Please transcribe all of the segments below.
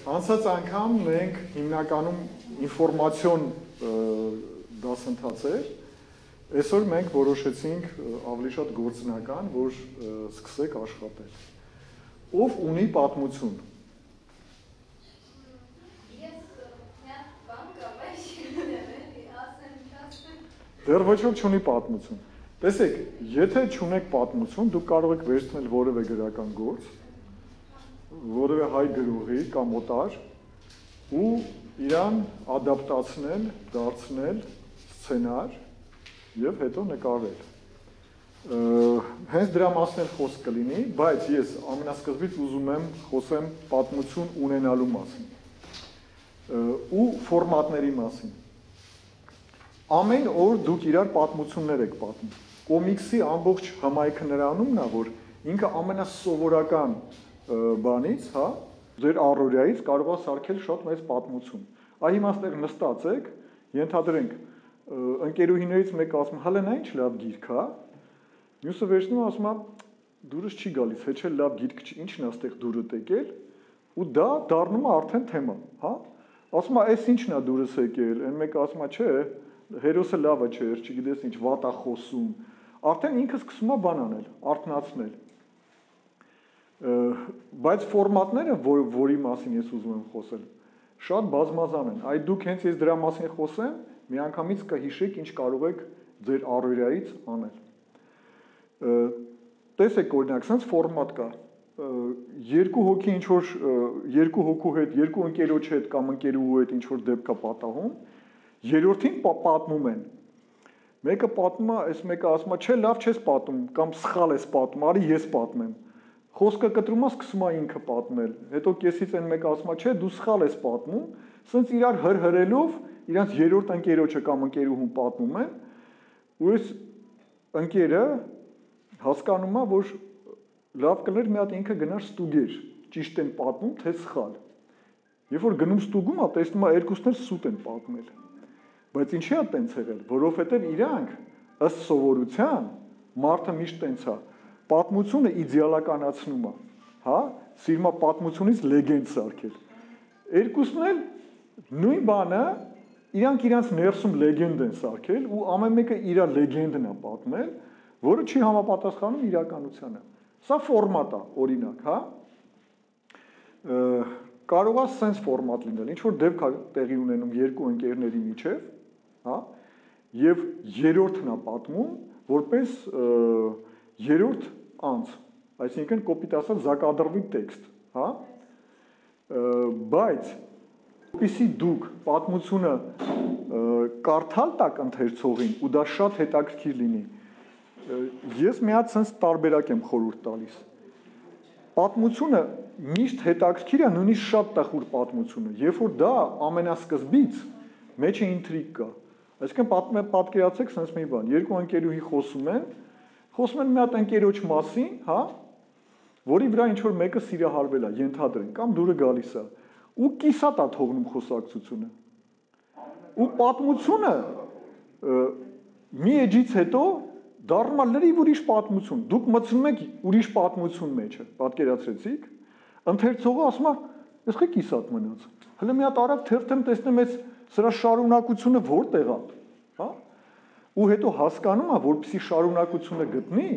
Անցած անգամ մենք հիմնականում ինֆորմացիոն դասընթաց էր, այսօր մենք որոշեցինք ավելի շատ գործնական, որ սկսեք աշխատել։ Ով ունի պատմություն։ Դեռ ոչ ոք չունի պատմություն։ Տեսեք, եթե չունեք պատմություն, դուք կարող եք վերցնել որևէ գրական գործ, որևէ հայ գրողի կամ օտար ու իրան ադապտացնել, դարձնել սցենար եւ հետո նկարել։ Հենց դրա մասին էլ խոսք կլինի, բայց ես ամենասկզբից ուզում եմ խոսեմ պատմություն ունենալու մասին ու ֆորմատների մասին։ Ամեն օր դուք իրար պատմություններ եք պատմում։ Կոմիքսի ամբողջ հմայքը նրանումն է, որ ինքը ամենասովորական բանից, հա, ձեր առօրյայից կարող է սարքել շատ մեծ պատմություն։ Այ հիմա այստեղ նստած եք, ենթադրենք, ընկերուհիներից մեկը ասում է, հələ նա ինչ լավ գիրք է, մյուսը վերցնում է ասում է, դուրս չի գալիս, հեչ էլ լավ գիրք չի, ինչն է այստեղ դուրը տեկել, ու դա դառնում է արդեն թեմա, հա։ Ասում է, այս ինչն է դուրս եկել, այն մեկը ասում է, չէ, հերոսը լավը չէր, չգիտես ինչ, վատ է խոսում, արդեն ինքը սկսում է բան անել, արթնացնել։ Բայց ֆորմատները, որի մասին ես ուզում եմ խոսել, շատ բազմազան են։ Այդ դուք հենց ես դրա մասին խոսեմ, միանգամից կհիշեք, ինչ կարող եք ձեր առօրյայից անել։ Տեսեք, օրինակ, sense ֆորմատ կա։ Երկու հոգի ինչ որ երկու հոգու հետ, երկու ընկերոջ հետ կամ ընկերուհու հետ ինչ որ դեպք է պատահում, երրորդին պատմում են։ Մեկը պատմում է, այս մեկը ասում է, չէ, լավ չես պատմում, կամ սխալ ես պատմում, արի ես պատմեմ։ Խոսքը կտրում է, սկսում է ինքը պատմել։ Հետո կեսից այն մեկը ասում է, չէ, դու սխալ ես պատմում, սենց իրար հրհրելով իրանց երրորդ ընկերոջը կամ ընկերուհուն պատմում են, ու այս ընկերը հասկանում է, որ լավ կներ մի հատ ինքը գնար ստուգեր, ճիշտ են պատմում, թե սխալ։ Երբ որ գնում ստուգում է, տեսնում է երկուսն էլ սուտ են պատմել։ Բայց ինչի է տենց եղել, որովհետև իրանք ըստ սովորության մարդը միշտ տենց է, պատմությունը իդեալականացնում է, հա, սիրում է պատմությունից լեգենդ սարքել։ Երկուսն էլ նույն բանը, իրանք իրանց ներսում լեգենդ են սարքել ու ամեն մեկը իր լեգենդն է պատմել, որը չի համապատասխանում իրականությանը։ Սա ֆորմատ է, օրինակ, հա։ Կարող է sense ֆորմատ լինել, ինչ որ դեպք է տեղի ունենում երկու ընկերների միջև, հա, եւ երրորդն է պատմում, որպես երրորդ անձ, այսինքն կոպիտ ասած զակադրվի տեքստ, հա։ Բայց որպեսզի դուք պատմությունը կարդալ տակ ընթերցողին ու դա շատ հետաքրքիր լինի, ես մի հատ sense տարբերակ եմ խորհուրդ տալիս։ Պատմությունը միշտ հետաքրքիր է, նույնիսկ շատ տխուր պատմությունը, երբ որ դա ամենասկզբից մեջը ինտրիգ կա։ Այսինքն պատկերացրեք sense մի բան, երկու ընկերուհի խոսում են մի հատ ընկերոջ մասին, հա, որի վրա ինչ որ մեկը սիրահարվել է, ենթադրենք, կամ դուրը գալիս է, ու կիսատ է թողնում խոսակցությունը։ Ու պատմությունը մի էջից հետո դառնում է լրիվ ուրիշ պատմություն։ Դուք մտցնում եք ուրիշ պատմություն մեջը, պատկերացրեցիք, ընթերցողը ասում է, «Ես խի կիսատ մնաց»։ Հələ մի հատ արավ թերթեմ տեսնեմ այս սրա շարունակությունը որտեղ է, հա։ Ու հետո հասկանում է, որպեսզի շարունակությունը գտնի,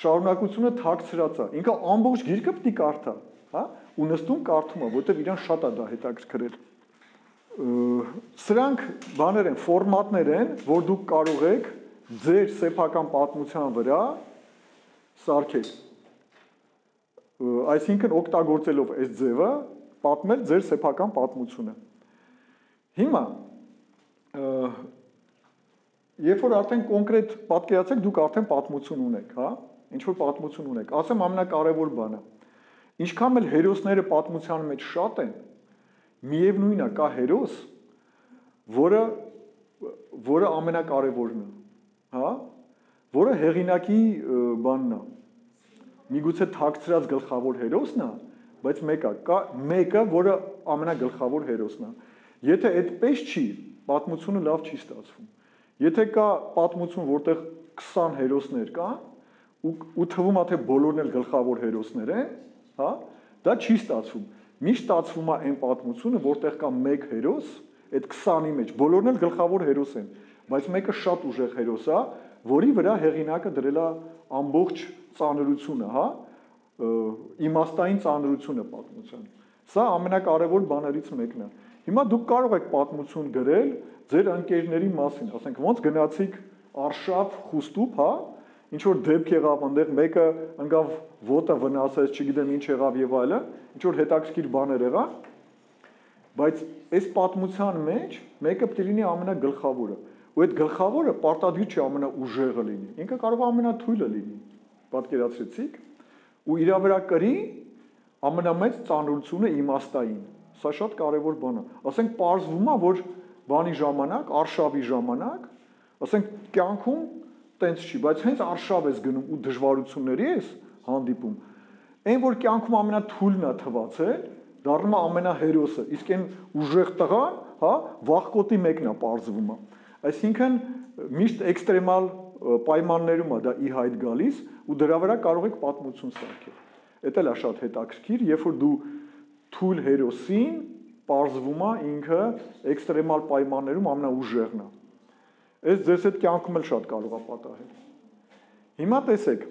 շարունակությունը թաքցրած է։ Ինքը ամբողջ գիրքը պետք է կարդա, հա, ու նստում կարդում է, որտեղ իրան շատ է դա հետաքրքրել։ Սրանք բաներ են, ֆորմատներ են, որ դուք կարող եք ձեր սեփական պատմության վրա սարքել։ Այսինքն օգտագործելով այս ձևը պատմել ձեր սեփական պատմությունը։ Հիմա երբ որ արդեն կոնկրետ պատկերացեք, դուք արդեն պատմություն ունեք, հա, ինչ որ պատմություն ունեք, ասեմ ամենակարևոր բանը։ Ինչքան էլ հերոսները պատմության մեջ շատ են, միևնույնն է, կա հերոս, որը ամենակարևորն է, հա, որը հեղինակի բանն է։ Միգուցե թաքցրած գլխավոր հերոսն է, բայց մեկը, որը ամենագլխավոր հերոսն է։ Եթե այդպես չի, պատմությունը լավ չի ստացվում։ Եթե կա պատմություն, որտեղ 20 հերոսներ կան, ու թվում է թե բոլորն էլ գլխավոր հերոսներ են, հա, դա չի ստացվում։ Միշտ ստացվում է այն պատմությունը, որտեղ կա մեկ հերոս, այդ 20-ի մեջ բոլորն էլ գլխավոր հերոս են, բայց մեկը շատ ուժեղ հերոս է, որի վրա հեղինակը դրել է ամբողջ ծանրությունը, հա, իմաստային ծանրությունը պատմության։ Սա ամենակարևոր բաներից մեկն է։ Հիմա դուք կարող եք պատմություն գրել ձեր ընկերների մասին, ասենք ոնց գնացիք Արշավ, Խուստուփ, հա, ինչ որ դեպք եղավ, այնտեղ մեկը ընկավ ոտը վնասեց, չգիտեմ ինչ եղավ եւ այլն, ինչ որ հետաքրքիր բաներ եղան, բայց այս պատմության մեջ մեկը պետք է լինի ամենագլխավորը, ու այդ գլխավորը պարտադիր չի ամենաուժեղը լինի, ինքը կարող է ամենաթույլը լինի, պատկերացրեցիք, ու իր վրա կրի ամենամեծ ծանրությունը իմաստային, սա շատ կարևոր բան է, ասենք պարզվում է, որ բանի ժամանակ, Արշավի ժամանակ, ասենք կյանքում տենց չի, բայց հենց Արշավ ես գնում ու դժվարությունների ես հանդիպում, այն որ կյանքում ամենաթույլն է թվացել, դառնում է ամենահերոսը, իսկ այն ուժեղ տղան, հա, վախկոտի մեկն է պարզվում է, այսինքն միշտ էքստրեմալ պայմաններում է դա ի հայտ գալիս ու դրա վրա կարող եք պատմություն սարքել, դա էլ է շատ հետաքրքիր, երբ որ դու թույլ հերոսին պարզվում է ինքը էքստրեմալ պայմաններում ամենաուժեղն է, այս ձեզ այդ կյանքում էլ շատ կարող է պատահել, հիմա տեսեք,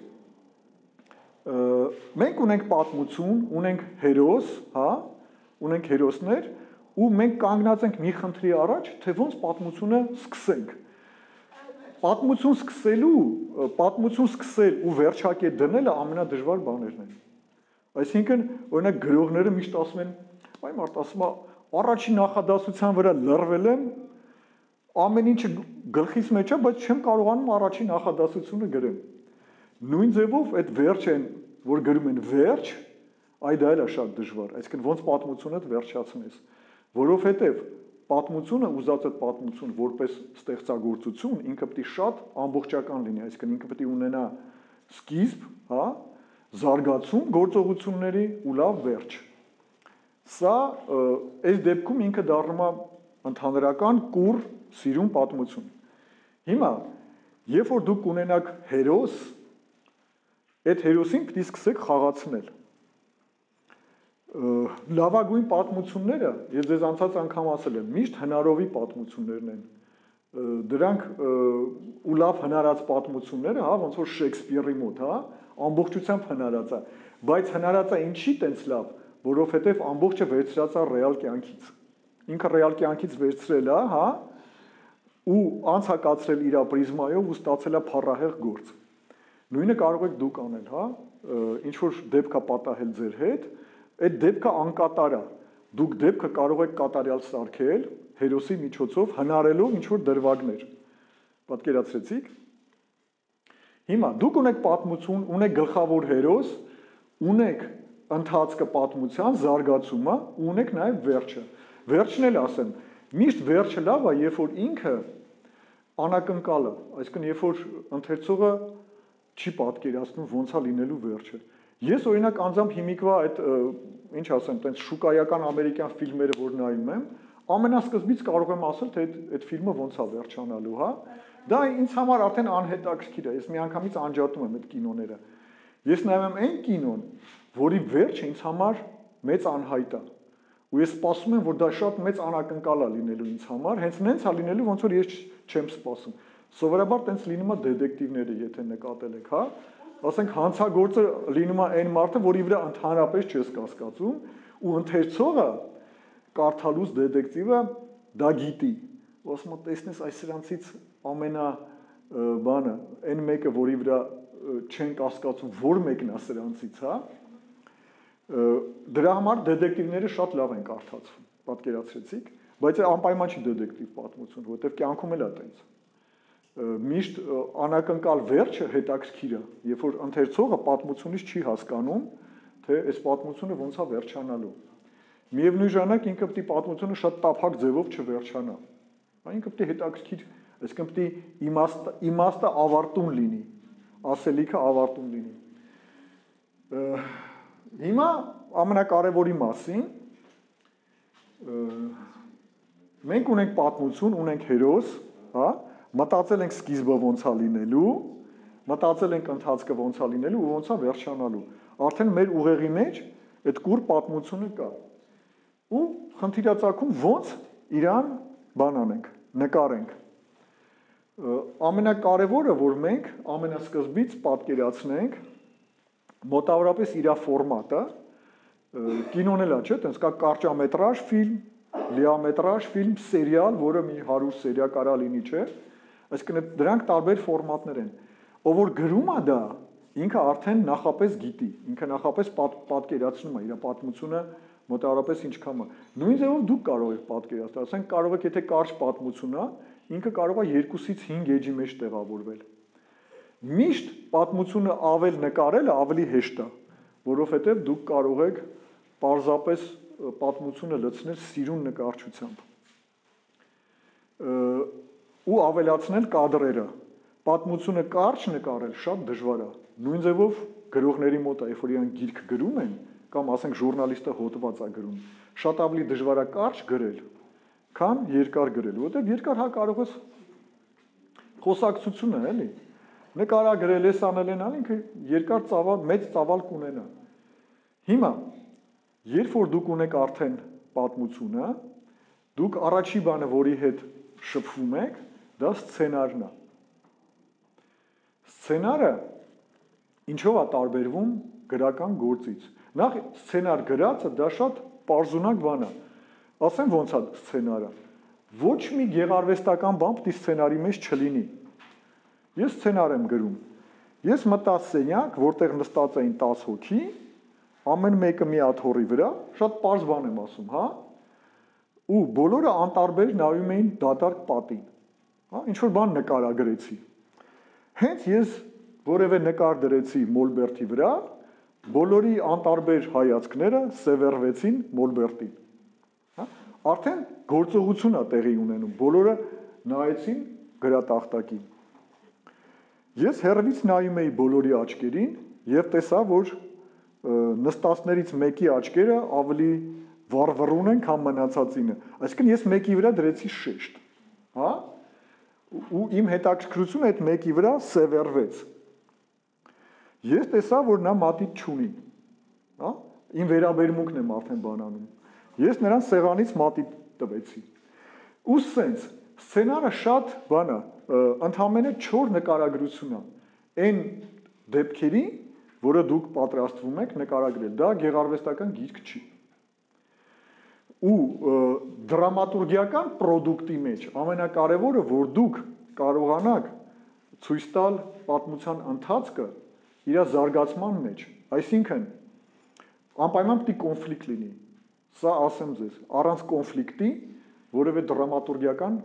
մենք ունենք պատմություն, ունենք հերոս, հա, ունենք հերոսներ ու մենք կանգնած ենք մի խնդրի առաջ, թե ոնց պատմությունը սկսենք, պատմություն սկսել ու վերջակետ դնելը ամենադժվար բաներն են, այսինքն, օրինակ գրողները միշտ ասում են, այ մարդ ասում է, առաջին նախադասության վրա լռվել եմ, ամեն ինչը գլխիս մեջ է, բայց չեմ կարողանում առաջին նախադասությունը գրեմ, նույն ձևով այդ վերջ են, որ գրում են վերջ, այ դա էլ է շատ դժվար, այսինքն ոնց պատմությունը վերջացնես, որովհետև պատմությունը, ուզած այդ պատմություն որպես ստեղծագործություն, ինքը պետք է շատ ամբողջական լինի, այսինքն ինքը պետք է ունենա սկիզբ, հա, զարգացում գործողությունների ու լավ վերջ։ Սա այս դեպքում ինքը դառնում է ընդհանրական կուռ սիրուն պատմություն։ Հիմա, երբ որ դուք ունենաք հերոս, այդ հերոսին պետք է սկսեք խաղացնել։ Լավագույն պատմությունները, ես ձեզ անցած անգամ ասել եմ, միշտ հնարովի պատմություններն են։ Դրանք ու լավ հնարած պատմությունները, հա, ոնց որ Շեքսպիրի մոտ, հա, ամբողջությամբ հնարած է, բայց հնարած է ինչի տենց լավ, որովհետև ամբողջը վերցրած է ռեալ կյանքից։ Ինքը ռեալ կյանքից վերցրել է, հա, ու անցակացրել իր պրիզմայով ու ստացել է փառահեղ գործ։ Նույնը կարող եք դուք անել, հա, ինչ որ դեպք է պատահել ձեր հետ, այդ դեպքը անկատար է։ Դուք դեպքը կարող եք կատարյալ սարքել հերոսի միջոցով հնարելով ինչ որ դրվագներ։ Պատկերացրեցիք։ Հիմա դուք ունեք պատմություն, ունեք գլխավոր հերոս, ունեք ընթացքը պատմության, զարգացումը, ունեք նաև վերջը։ Վերջն էլ ասեմ, միշտ վերջը լավ է, երբ որ ինքը անակնկալ է, այսինքն երբ որ ընթերցողը չի պատկերացնում ոնց է լինելու վերջը։ Ես օրինակ անձամբ հիմիկվա այդ ինչ ասեմ, տենց շուկայական ամերիկյան ֆիլմերը որ նայում եմ, ամենասկզբից կարող եմ ասել, թե այդ ֆիլմը ոնց է վերջանալու, հա։ Դա ինձ համար արդեն անհետաքրքիր է, ես միանգամից անջատում եմ այդ կինոները։ Ես նայում եմ այն կինոն, որի վերջը ինձ համար մեծ անհայտ է։ Ու ես սպասում եմ, որ դա շատ մեծ անակնկալ է լինելու ինձ համար, հենց նենց է լինելու, ոնց որ ես չեմ սպասում։ Սովորաբար տենց լինում է դետեկտիվները, եթե նկատել եք, հա։ Ասենք հանցագործը լինում է այն մարդը, որի վրա ընդհանրապես չես կասկածում, ու ընթերցողը կարդալուց դետեկտիվը դա գիտի։ Ու ասում է, տեսնես այս սրանցից ամենա բանը, այն մեկը, որի վրա չեն կասկածում, որ մեկն է սրանցից, հա։ Դրա համար դետեկտիվները շատ լավ են կարդացվում, պատկերացրեցիք, բայց անպայման չի դետեկտիվ պատմություն, որովհետև կյանքում էլ է տենց։ Միշտ անակնկալ վերջը հետաքրքիր է, երբ որ ընթերցողը պատմությունից չի հասկանում, թե այս պատմությունը ոնց է վերջանալու։ Միևնույն ժամանակ ինքը պետք է պատմությունը շատ տափակ ձևով չվերջանա։ Ինքը պետք է հետաքրքիր, այսինքն պետք է իմաստը ավարտուն լինի, ասելիքը ավարտուն լինի։ Հիմա ամենակարևորի մասին մենք ունենք պատմություն, ունենք հերոս, հա, մտածել ենք սկիզբը ոնց է լինելու, մտածել ենք ընթացքը ոնց է լինելու ու ոնց է վերջանալու։ Արդեն մեր ուղեղի մեջ այդ կուռ պատմությունը կա։ խնդիրածագում ոնց իրան բան անենք, նկարենք։ Ամենակարևորը, որ մենք ամենասկզբից պատկերացնենք մոտավորապես իր ֆորմատը, կինոն էլ է, չէ՞, տենց կա կարճամետրաժ ֆիլմ, լիամետրաժ ֆիլմ, սերիալ, որը մի 100 սերիա կարա լինի, չէ՞։ Այսինքն դրանք տարբեր ֆորմատներ են։ Ով որ գրում է դա, ինքը արդեն նախապես գիտի, ինքը նախապես պատկերացնում է իր պատմությունը մոտավորապես ինչքան է։ Նույն ձևով դուք կարող եք պատկերացնել, ասենք կարող եք, եթե կարճ պատմություն է, ինքը կարող է 2-ից 5 էջի մեջ տեղավորվել։ Միշտ պատմությունը ավել նկարելը ավելի հեշտ է, որովհետև դուք կարող եք պարզապես պատմությունը լցնել սիրուն նկարչությամբ ու ավելացնել կադրերը։ Պատմությունը կարճ նկարել շատ դժվար է։ Նույն ձևով գրողների մոտ է, երբ որ իրանք գիրք գրում են, կամ ասենք ժուրնալիստը հոդված է գրում, շատ ավելի դժվար է կարճ գրել, քան երկար գրել, որովհետև երկար հա կարող ես խոսակցությունը, էլի։ Նկարագրել ես անել են, ինքը երկար ծավալ, մեծ ծավալ կունենա։ Հիմա, երբ որ դուք ունեք արդեն պատմությունը, դուք առաջի բանը, որի հետ շփվում եք, դա սցենարն է։ Սցենարը ինչով է տարբերվում գրական գործից։ Նախ սցենար գրածը դա շատ պարզունակ բան է։ Ասեմ ոնց է սցենարը։ Ոչ մի գեղարվեստական բան պիտի սցենարի մեջ չլինի։ Ես սցենար եմ գրում։ Ես մտա սենյակ, որտեղ նստած էին 10 հոգի, ամեն մեկը մի հատ հորի վրա, շատ պարզ բան եմ ասում, հա։ Ու բոլորը անտարբեր նայում էին դատարկ պատին։ Հա, ինչ որ բան նկարագրեցի։ Հենց ես որևէ նկար դրեցի մոլբերտի վրա, բոլորի անտարբեր հայացքները սևեռվեցին մոլբերտին։ Հա, արդեն գործողություն է տեղի ունենում, բոլորը նայեցին գրատախտակին։ Ես հեռվից նայում էի բոլորի աչքերին եւ տեսա, որ նստածներից մեկի աչքերը ավելի վառվռուն են, քան մնացածինը։ Այսինքն ես մեկի վրա դրեցի շեշտ, հա։ Ու իմ հետաքրքրությունը այդ մեկի վրա սևեռվեց։ Ես տեսա, որ նա մատիտ չունի, հա։ Իմ վերաբերմունքն եմ արդեն բանանում։ Ես նրան սեղանից մատիտ տվեցի։ Ու սենց սցենարը շատ բան է, ընդհանրապես 4 նկարագրություն է։ Այն դեպքերի, որը դուք պատրաստվում եք նկարագրել, դա գեղարվեստական գիրք չի։ Ու դրամատուրգիական պրոդուկտի մեջ ամենակարևորը, որ դուք կարողանաք ցույց տալ պատմության ընթացքը իր զարգացման մեջ, այսինքն անպայման պիտի կոնֆլիկտ լինի։ Սա ասեմ ձեզ, առանց կոնֆլիկտի որևէ դրամատուրգիական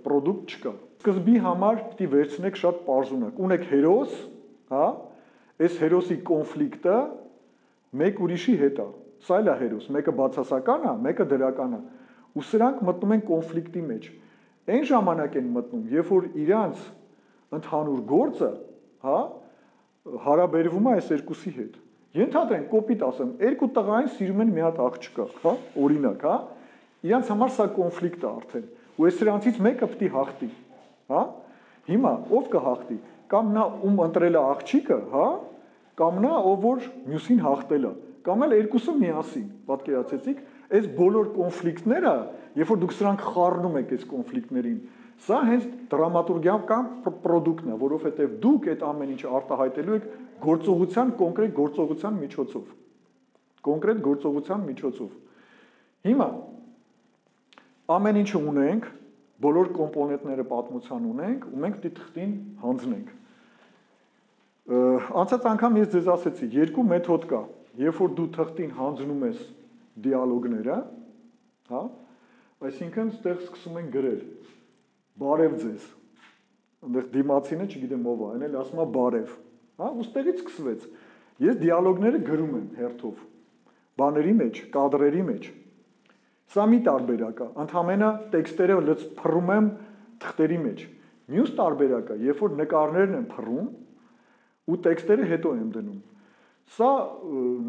պրոդուկտ չկա։ Սկզբի համար պիտի վերցնեք շատ պարզունակ։ Ունեք հերոս, հա, այս հերոսի կոնֆլիկտը մեկ ուրիշի հետ է։ Սա էլ է հերոս, մեկը բացասական է, մեկը դրական է։ Ու սրանք մտնում են կոնֆլիկտի մեջ։ Այն ժամանակ են մտնում, երբ որ իրանց ընդհանուր գործը, հա, հարաբերվում է այս երկուսի հետ։ Ենթադրենք, կոպիտ ասեմ, երկու տղային սիրում են մի հատ աղջկա, հա, օրինակ, հա։ Իրանց համար սա կոնֆլիկտ է արդեն։ Ու այս սրանցից մեկը պիտի հաղթի, հա։ Հիմա ով կհաղթի։ Կամ նա ում ընտրել է աղջիկը, հա, կամ նա ով որ մյուսին հաղթել է, կամ էլ երկուսը միասին, պատկերացեցիք, այս բոլոր կոնֆլիկտները, երբ որ դուք սրանք խառնում եք այս կոնֆլիկտներին, սա հենց դրամատուրգիական պրոդուկտն է, որովհետև դուք այդ ամեն ինչը արտահայտելու եք գործողության, կոնկրետ գործողության միջոցով։ Կոնկրետ գործողության միջոցով։ Հիմա ամեն ինչը ունենք, բոլոր կոմպոնենտները պատմության ունենք, ու մենք պիտի թղթին հանձնենք։ Անցած անգամ ես ձեզ ասեցի, երկու մեթոդ կա, երբ որ դու թղթին հանձնում ես դիալոգները, հա, այսինքն ստեղ սկսում են գրել, բարև ձեզ, այնտեղ դիմացինը, չգիտեմ ով է, այն էլ ասում է բարև, հա, ու ստեղից սկսվեց, ես դիալոգները գրում եմ հերթով, բաների մեջ, կադրերի մեջ, սա մի տարբերակ է, ընդհանրապես տեքստերը փռում եմ թղթերի մեջ, մյուս տարբերակը, երբ որ նկարներն եմ փռում, ու տեքստերը հետո եմ դնում, սա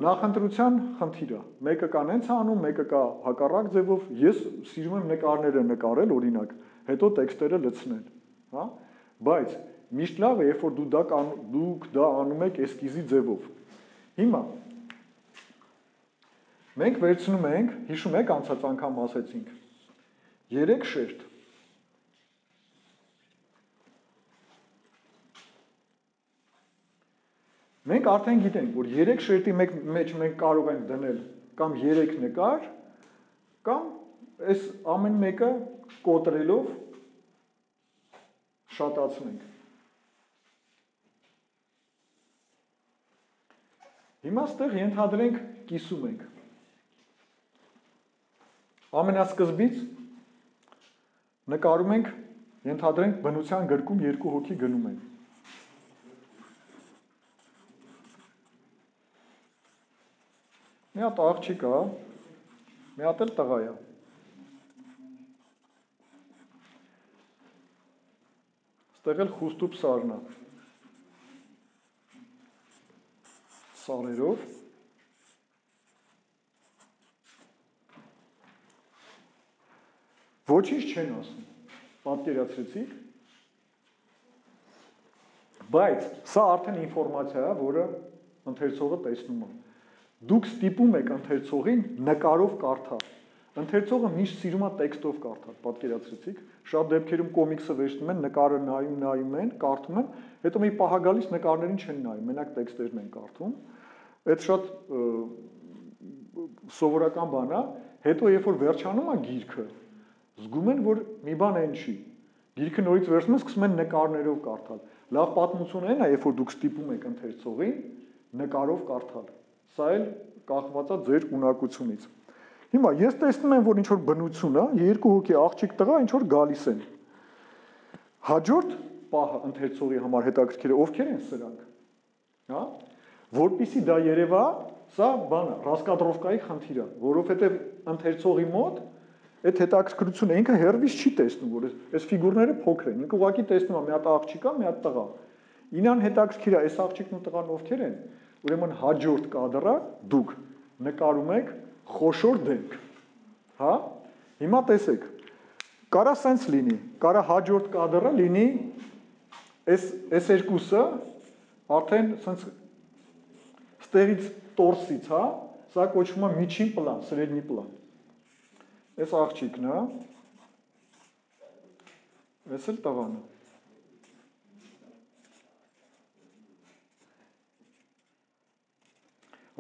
նախընտրության խնդիր է, մեկը կան հենց անում, մեկը կա հակառակ ձևով, ես սիրում եմ նկարները նկարել, օրինակ, հետո տեքստերը լցնել, հա, բայց միշտ լավ է, երբ որ դուք դա անում եք էսկիզի ձևով։ Հիմա Մենք վերցնում ենք, հիշում եք անցած անգամ ասեցինք, 3 շերտ։ Մենք արդեն գիտենք, որ 3 շերտի մեջ մենք կարող ենք դնել կամ 3 նկար, կամ այս ամեն մեկը կոտրելով շատացնենք։ Հիմա ստեղ ենթադրենք կիսում ենք։ Ամենասկզբից նկարում ենք, ենթադրենք բնության գրքում 2 հոգի գնում են։ Մի հատ աղջիկ կա, մի հատ էլ տղա է։ Ստեղ էլ խուստուփ սարն է։ Սարերով։ Ոչինչ չեն ասում։ Պատկերացրեցիք։ Բայց սա արդեն ինֆորմացիա է, որը ընթերցողը տեսնում է։ Դուք ստիպում եք ընթերցողին նկարով կարդալ։ Ընթերցողը միշտ սիրում է տեքստով կարդալ, պատկերացրեցիք։ Շատ դեպքերում կոմիքսը վերցնում են, նկարը նայում են, կարդում են, հետո մի պահ գալիս նկարներին չեն նայում, մենակ տեքստերն են կարդում։ Այդ շատ սովորական բան է, հետո երբ որ վերջանում է գիրքը, զգում են, որ մի բան այն չի։ Գիրքը նորից վերցնում են, սկսում են նկարներով կարդալ։ Լավ պատմություն այն է, երբ որ դուք ստիպում եք ընթերցողին նկարով կարդալ։ Սա էլ կախված է ձեր ունակությունից։ Հիմա ես տեսնում եմ, որ ինչ որ բնություն է, 2 հոգի աղջիկ տղա ինչ որ գալիս են։ Հաջորդ պահը ընթերցողի համար հետաքրքիր է, ովքեր են սրանք։ Հա? Որպեսզի դա երևա, սա բան է, ռասկադրովկայի խնդիր է, որովհետև ընթերցողի մոտ այդ հետաքրքրությունը ինքը հերվից չի տեսնում, որ այս ֆիգուրները փոքր են։ Ինքը ուղղակի տեսնում է մի հատ աղջիկ կա, մի հատ տղա։ Ինան հետաքրքիր է, այս աղջիկն ու տղան ովքեր են, ուրեմն հաջորդ կադրը դուք նկարում եք խոշոր դեմք։ Հա? Հիմա տեսեք։ Կարա սենց լինի, կարա հաջորդ կադրը լինի այս երկուսը արդեն սենց ստեղից տորսից, հա, սա կոչվում է միջին պլան, սրեդնի պլան։ Այս աղջիկն է, այս էլ տղան է։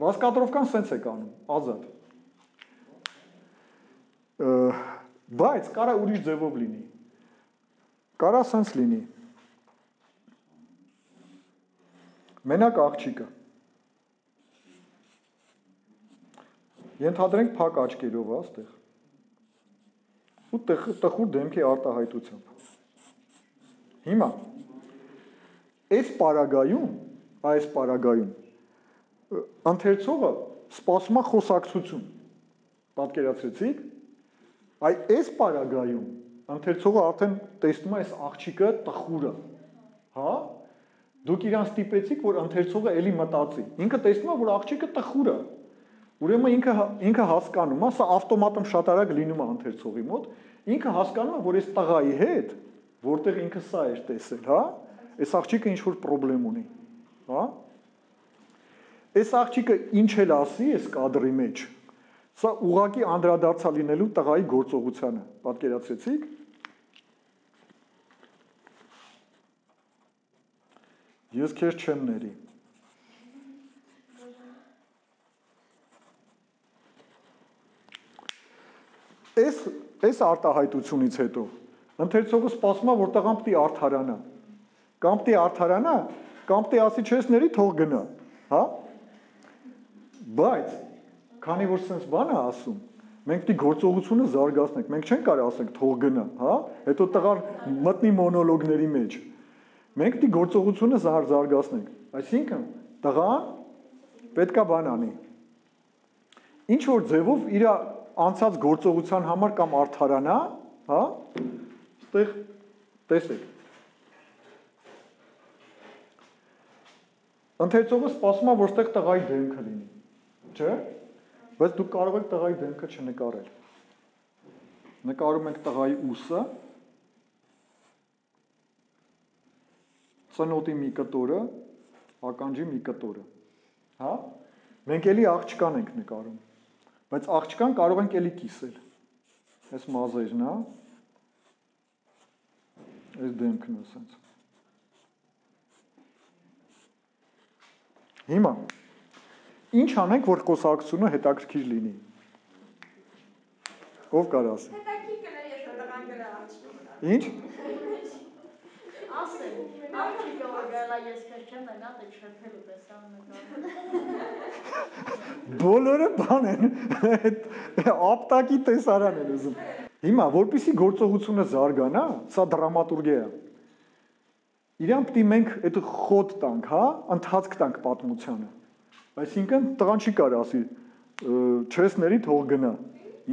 Ռասկադրովկան սենց է կանում, ազատ։ Բայց կարա ուրիշ ձևով լինի։ Կարա սենց լինի։ Մենակ աղջիկը։ Ենթադրենք փակ աչքերով է այստեղ։ Ու տխուր դեմքի արտահայտությամբ։ Հիմա այս պարագայում ընթերցողը սպասում է խոսակցություն։ Պատկերացրեցիք։ Այս պարագայում ընթերցողը արդեն տեսնում է այս աղջիկը տխուր է։ Հա? Դուք իրան ստիպեցիք, որ ընթերցողը էլի մտածի։ Ինքը տեսնում է, որ աղջիկը տխուր է։ Ուրեմն ինքը հասկանում է, սա ավտոմատում շատ արագ լինում է ընթերցողի մոտ, ինքը հասկանում է, որ այս տղայի հետ, որտեղ ինքը սա էր տեսել, հա, այս աղջիկը ինչ-որ պրոբլեմ ունի, հա։ Այս աղջիկը ինչ էլ ասի այս կադրի մեջ, սա ուղղակի անդրադարձա լինելու տղայի գործողությանը, պատկերացրեցիք։ Ես քեզ չեմ ների։ Այս արտահայտությունից հետո ընթերցողը սպասում է, որ տղան պիտի արդարանա։ Կամ պիտի արդարանա, կամ պիտի ասի չես ների, թող գնա, հա։ Բայց քանի որ sense բան է ասում, մենք պիտի գործողությունը զարգացնենք։ Մենք չենք կարող ասենք թող գնա, հա։ Հետո տղան մտնի մոնոլոգների մեջ։ Մենք պիտի գործողությունը զարգացնենք։ Այսինքն տղան պետքա բան անի։ Ինչ որ ձևով իր անցած գործողության համար կամ արդարանա, հա, այստեղ տեսեք։ Ընթերցողը սպասում է, որ այստեղ տղայի դեմքը լինի, չէ՞։ Բայց դուք կարող եք տղայի դեմքը չնկարել։ Նկարում ենք տղայի ուսը, ծնոտի մի կտորը, ականջի մի կտորը, հա։ Մենք էլի աղջկան ենք նկարում, բայց աղջկան կարող ենք էլի կիսել։ Այս մազերն, հա։ Այս դեմքն է սենց։ Հիմա ինչ անենք, որ խոսակցությունը հետաքրքիր լինի։ Ով կարող ասի։ Հետաքրքիր կներ, ես տղան գնա աղջիկը։ Ինչ։ Ասեմ, աղջիկը որ գալա ես քեզ չեմ նայ, դե չփելու տեսան նկարը։ Բոլորը բան են, ապտակի տեսարան են ուզում։ Հիմա, որպեսզի գործողությունը զարգանա, սա դրամատուրգիա է։ Իրան պիտի մենք այդ խոտ տանք, հա, ընթացք տանք պատմությանը։ Այսինքն տղան չի կարող ասի, չես ների թող գնա։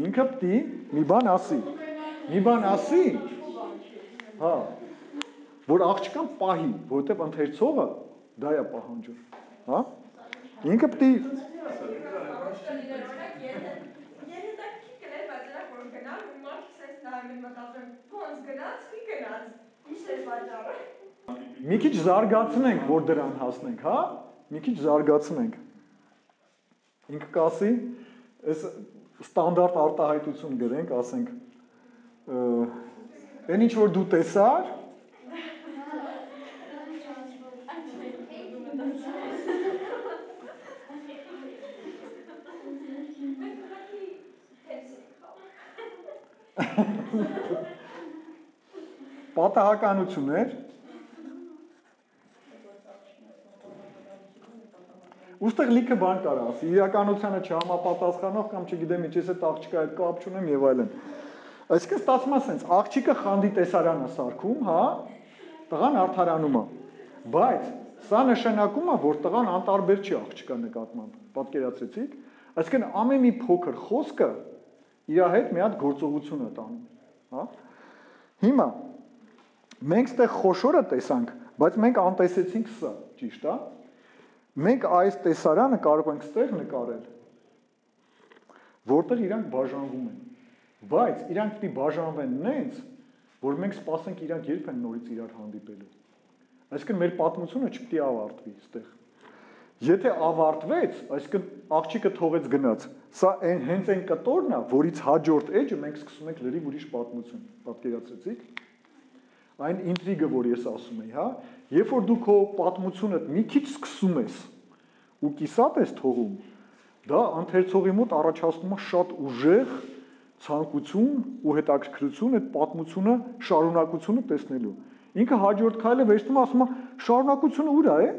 Ինքը պիտի մի բան ասի։ Մի բան ասի։ Հա, որ աղջկան պահի, որովհետև ընթերցողը դա է պահանջում, հա։ Ինքը պիտի մի քիչ զարգացնենք, որ դրան հասնենք, հա։ Մի քիչ զարգացնենք։ Ինքը կասի, այս ստանդարտ արտահայտություն գրենք, ասենք, այն ինչ որ դու տեսար, պատահականություն էր։ Ուստեղ լիքը բան կարող ասի, իրականությանը չհամապատասխանող կամ չգիտեմ ինչ, ես այդ աղջիկա հետ կապ չունեմ եւ այլն։ Այսինքն ստացվում է սենց, աղջիկը խանդի տեսարանը սարքում, հա, տղան արդարանում է։ Բայց սա նշանակում է, որ տղան անտարբեր չի աղջիկա նկատմամբ, պատկերացրեցիք։ Այսինքն ամեն մի փոքր խոսքը իր հետ մի հատ գործողություն է տանում, հա։ Հիմա մենք ստեղ խոշորը տեսանք, բայց մենք անտեսեցինք սա, ճիշտ է։ Մենք այս տեսարանը կարող ենք ստեղ նկարել, որտեղ իրանք բաժանվում են, բայց իրանք պիտի բաժանվեն նենց, որ մենք սպասենք իրանք երբ են նորից իրար հանդիպելու։ Այսինքն մեր պատմությունը չպիտի ավարտվի ստեղ։ Եթե ավարտվեց, այսինքն աղջիկը թողեց գնաց, սա հենց այն կտորն է, որից հաջորդ էջը մենք սկսում ենք լրիվ ուրիշ պատմություն, պատկերացրեցիք։ Այն ինտրիգը, որ ես ասում եի, հա, երբ որ դու քո պատմությունդ մի քիչ սկսում ես ու կիսատ ես թողում, դա ընթերցողի մոտ առաջացնում է շատ ուժեղ ցանկություն ու հետաքրքրություն այդ պատմությունը շարունակությունը տեսնելու։ Ինքը հաջորդ քայլը վերցնում է, ասում է շարունակությունը ուր է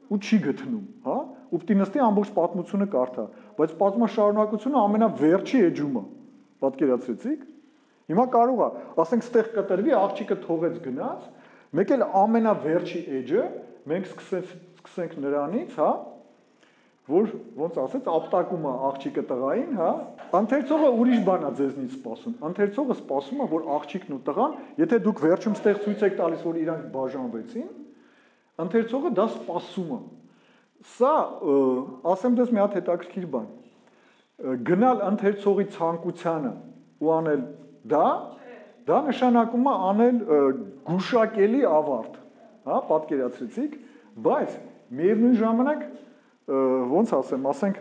ու չի գտնում, հա, ու պիտի նստի ամբողջ պատմությունը կարդա, բայց պատմա շարունակությունը ամենավերջի էջում է, պատկերացրեցիք։ Հիմա կարող է, ասենք ստեղ կտրվի, աղջիկը թողեց գնաց, մեկ էլ ամենավերջի էջը մենք սկսենք նրանից, հա, որ ոնց ասեց, ապտակում է աղջիկը տղային, հա, ընթերցողը ուրիշ բան է ձեզնից սպասում։ Ընթերցողը սպասում է, որ աղջիկն ու տղան, եթե դուք վերջում ստեղ ցույց եք տալիս, որ իրանք բաժանվեցին, ընթերցողը դա սպասում է։ Սա, ասեմ դες մի հատ հետաքրքիր բան։ Գնալ ընթերցողի ցանկությանը ու անել դա նշանակում է անել գուշակելի ավարտ, հա, պատկերացրեցիք, բայց միևնույն ժամանակ ոնց ասեմ, ասենք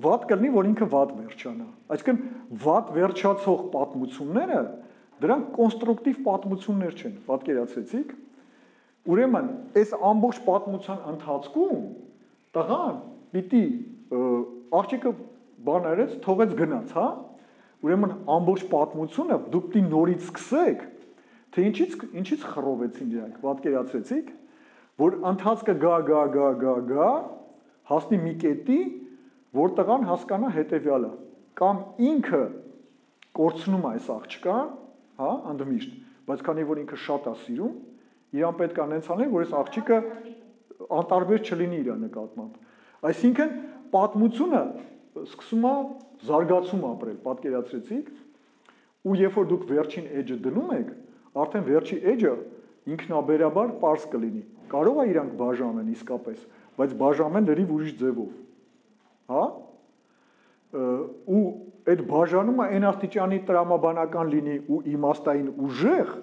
վատ կլինի, որ ինքը վատ վերջանա։ Այսինքն վատ վերջացող պատմությունները դրանք կոնստրուկտիվ պատմություններ չեն, պատկերացրեցիք։ Ուրեմն այս ամբողջ պատմության ընթացքում տղան պիտի աղջիկը բան արեց, թողեց գնաց, հա։ Ուրեմն ամբողջ պատմությունը դուք պիտի նորից սկսեք, թե ինչից խռովեցին դրանք, պատկերացրեցիք, որ ընթացքը գա, հասնի մի կետի, որ տղան հասկանա հետևյալը, կամ ինքը կորցնում է այս աղջկան, հա, ընդմիշտ, բայց քանի որ ինքը շատ է սիրում, իրան պետք է նենց անել, որ այս աղջիկը անտարբեր չլինի իր նկատմամբ։ Այսինքն պատմությունը սկսում է զարգացում ապրել, պատկերացրեցիք, ու երբ որ դուք վերջին էջը դնում եք, արդեն վերջի էջը ինքնաբերաբար պարզ կլինի։ Կարող է իրանք բաժանեն իսկապես, բայց բաժանեն լրիվ ուրիշ ձևով։ Հա? Ու այդ բաժանումը այն աստիճանի տրամաբանական լինի ու իմաստային ուժեղ,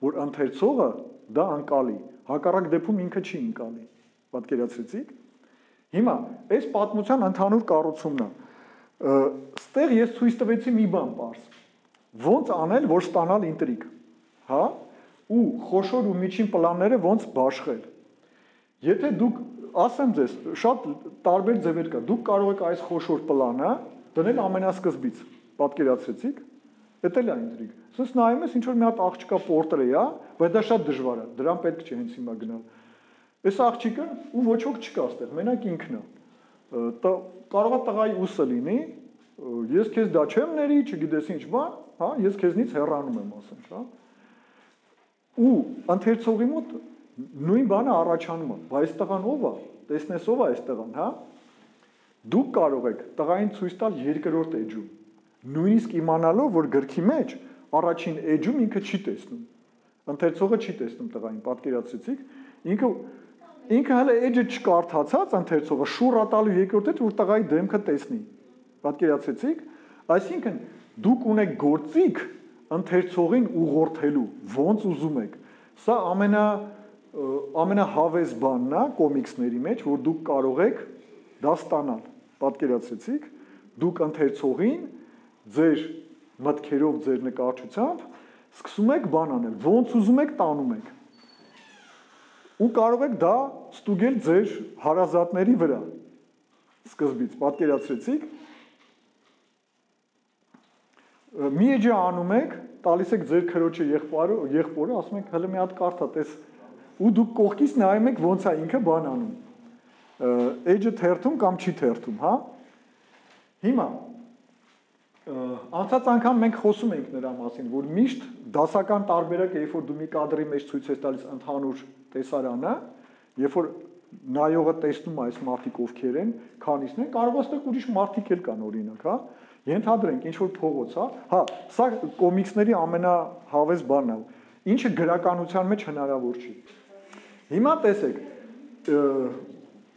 որ ընթերցողը դա անկալի։ Հակառակ դեպքում ինքը չի անկալի։ Պատկերացրեցիք։ Հիմա այս պատմության ընդհանուր կառուցումն է։ Ստեղ ես ցույց տվեցի մի բան པարզ։ Ոնց անել, որ ստանալ ինտրիգ, հա? Ու խոշոր ու միջին պլանները ոնց բաշխել։ Եթե դուք ասեմ ձեզ, շատ տարբեր ձևեր կա։ Դուք կարող եք այս խոշոր պլանը դնել ամենասկզբից։ Պատկերացրեցիք։ Դա էլ է ինտրիգ։ Սենց նայում ես, ինչ որ մի հատ աղջկա պորտրետ է, բայց դա շատ դժվար է։ Դրան պետք չէ հենց հիմա գնալ։ Այս աղջիկը ու ոչ ոք չկա այստեղ, մենակ ինքն է։ Կարող է տղայի ուսը լինի, ես քեզ դա չեմ ների, չգիտես ինչ բան, հա, ես քեզնից հեռանում եմ, ասենք, հա։ Ու ընթերցողի մոտ նույն բանը առաջանում է, բայց այս տղան ով է, տեսնես ով է այս տղան, հա։ Դուք կարող եք տղային ցույց տալ երկրորդ էջում, նույնիսկ իմանալով, որ գրքի մեջ առաջին էջում ինքը չի տեսնում, ընթերցողը չի տեսնում տղային, պատկերացրեցիք, ինքը հələ էջը չկարդացած ընթերցողը շուռ ատալու երկրորդ էջ, որ տղայի դեմքը տեսնի, պատկերացրեցիք, այսինքն դուք ունեք գործիք ընթերցողին ուղղորդելու, ոնց ուզում եք, սա ամենահավես բանն է կոմիքսների մեջ, որ դուք կարող եք դա ստանալ, պատկերացրեցիք, դուք ընթերցողին ձեր մտքերով, ձեր նկարչությամբ սկսում եք բան անել, ոնց ուզում եք տանում եք։ Ու կարող եք դա ստուգել ձեր հարազատների վրա, սկզբից, պատկերացրեցիք, մի էջը անում եք, տալիս եք ձեր քրոջը եղբորը, ասում եք հələ մի հատ կարդա, տես, ու դուք կողքից նայում եք ոնց է ինքը բան անում, էջը թերթում կամ չի թերթում, հա։ Հիմա անցած անգամ մենք խոսում ենք նրա մասին, որ միշտ դասական տարբերակ է, երբ որ դու մի կադրի մեջ ցույց ես տալիս ընդհանուր տեսարանը, երբ որ նայողը տեսնում է այս մարդիկ ովքեր են, քանիսն են, կարող է ստեղ ուրիշ մարդիկ էլ կան օրինակ, հա։ Ենթադրենք ինչ որ փողոց, հա, սա կոմիքսների ամենահավես բանն է, ինչը գրականության մեջ հնարավոր չի։ Հիմա տեսեք,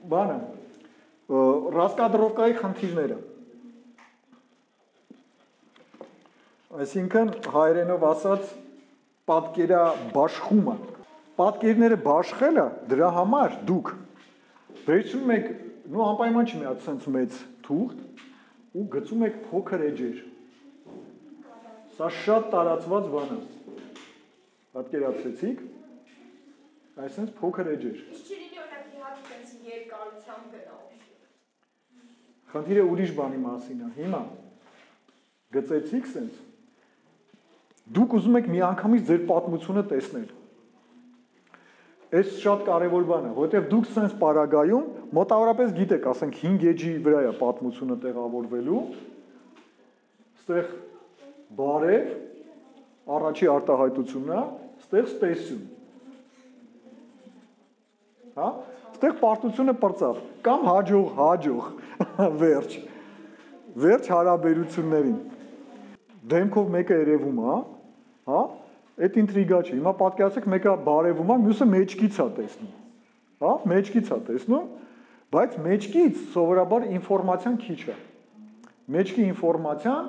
բանը, ռասկադրովկայի խնդիրները։ Այսինքն հայերենով ասած պատկերաբաշխումը։ Պատկերները բաշխելը դրա համար դուք վերցնում եք, նո անպայման չի մի հատ sense մեծ թուղթ ու գծում եք փոքր էջեր։ Սա շատ տարածված բան է։ Պատկերացրեցիք։ Այսինքն փոքր էջեր։ Ինչ լինի օրինակ մի հատ տենց երկարությամբ գնա։ Խնդիրը ուրիշ բանի մասին է։ Հիմա գծեցիք sense։ Դուք ուզում եք միանգամից ձեր պատմությունը տեսնել։ Այս շատ կարևոր բան է, որովհետև դուք sense պարագայում մոտավորապես գիտեք, ասենք 5 էջի վրա է պատմությունը տեղավորվելու։ Ստեղ բարև, առաջի արտահայտությունն է, ստեղ ստեսյուն։ Հա? Ստեղ պարտությունը պրծավ, կամ հաջող, վերջ հարաբերություններին։ Դեմքով մեկը երևում է, հա? Այդ ինտրիգա չի։ Հիմա պատկերացրեք մեկը բարևում է, մյուսը մեջքից է տեսնում։ Հա, մեջքից է տեսնում, բայց մեջքից սովորաբար ինֆորմացիան քիչ է։ Մեջքի ինֆորմացիան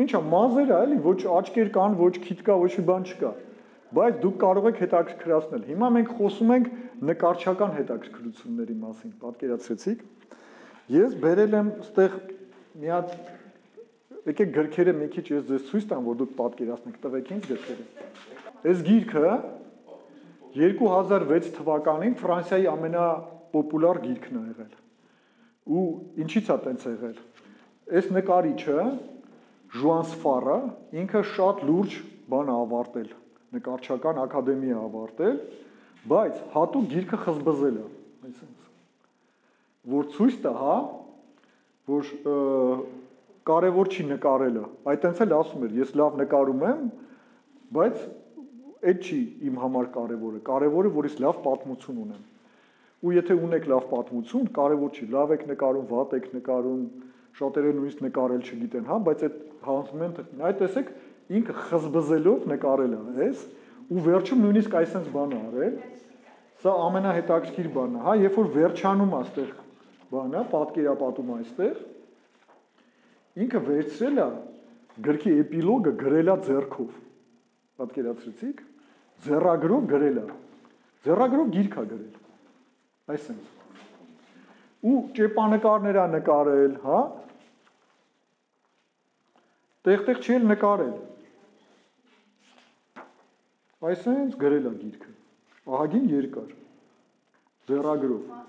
ինչա մազեր է, էլի, ոչ աչքեր կան, ոչ քիթ կա, ոչ մի բան չկա։ Բայց դուք կարող եք հետաքրքրացնել։ Հիմա մենք խոսում ենք նկարչական հետաքրքրությունների մասին, պատկերացրեցիք։ Ես բերել եմ ստեղ մի հատ եկեք գրքերը մի քիչ ես ձեզ ցույց տամ, որ դուք պատկերացնեք, տվեք ինձ գրքերը։ Այս գիրքը 2006 թվականին Ֆրանսիայի ամենապոպուլար գիրքն է եղել։ Ու ինչի՞ց է տենց եղել։ Այս նկարիչը Ժուան Սֆարը ինքը շատ լուրջ բան է ավարտել, նկարչական ակադեմիա ավարտել, բայց հատուկ գիրքը խզբզել է, այսինքն, որ ցույց տա, հա, որ կարևոր չի նկարելը, այտենց էլ ասում էր, ես լավ նկարում եմ, բայց այդ չի իմ համար կարևորը, կարևորը, որ ես լավ պատմություն ունեմ, ու եթե ունեք լավ պատմություն, կարևոր չի, լավ եք նկարում, վատ եք նկարում, շատերը նույնիսկ նկարել չգիտեն, հա, բայց այդ հանձնում են, այ տեսեք, ինքը խզբզելով նկարել է, էս, ու վերջում նույնիսկ այսպես բան է արել, սա ամենահետաքրքիր բանն է, հա, երբ որ վերջանում է այստեղ բանը, պատկերապատում այստեղ, ինքը վերցրել է գրքի էպիլոգը գրել է ձեռքով, պատկերացրեցիք, ձեռագրով գրել է, ձեռագրով գիրք է գրել, այսպես, ու ճեպանկարներ ա նկարել, հա։ Տեղ-տեղ չի էլ նկարել։ Այսինքն գրել ա գիրքը։ Ահագին երկար։ Ձեռագրով։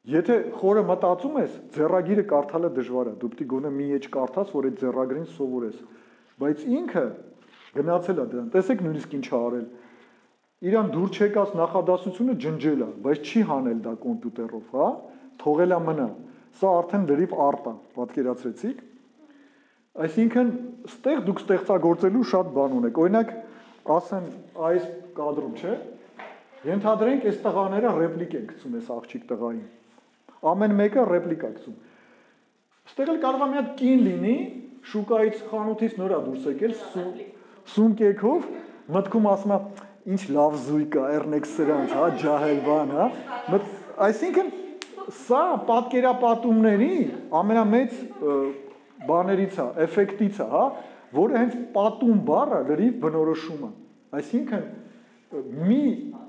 Եթե խորը մտածում ես, ձեռագիրը կարդալը դժվար է։ Դու պետք է գոնե մի էջ կարդաս, որ այդ ձեռագրին սովորես։ Բայց ինքը գնացել է դրան։ Տեսեք նույնիսկ ինչ ա արել։ Իրան դուր չեկած նախադասությունը ջնջել է, բայց չի հանել դա կոմպյուտերով, հա։ Թողել է մնա։ Սա արդեն լրիվ արտ է, պատկերացրեցիք։ Այսինքն, ստեղ դուք ստեղծագործելու շատ բան ունեք։ Օրինակ, ասեն այս կադրում, չէ՞։ Ենթադրենք, այս տղաները ռեպլիկ են գցում այս աղջիկ տղային։ Ամեն մեկը ռեպլիկա գցում։ Ստեղ էլ կարող է մի հատ կին լինի, շուկայից խանութից նոր է դուրս եկել, սումկեքով, մտքում ասում է, ինչ լավ զույգ է, Էրնեք սրանց, հա, ջահել բան, հա։ Այսինքն, սա պատկերապատումների ամենամեծ բաներից է, էֆեկտից է, հա, որը հենց պատում բառը լրիվ բնորոշում է։ Այսինքն,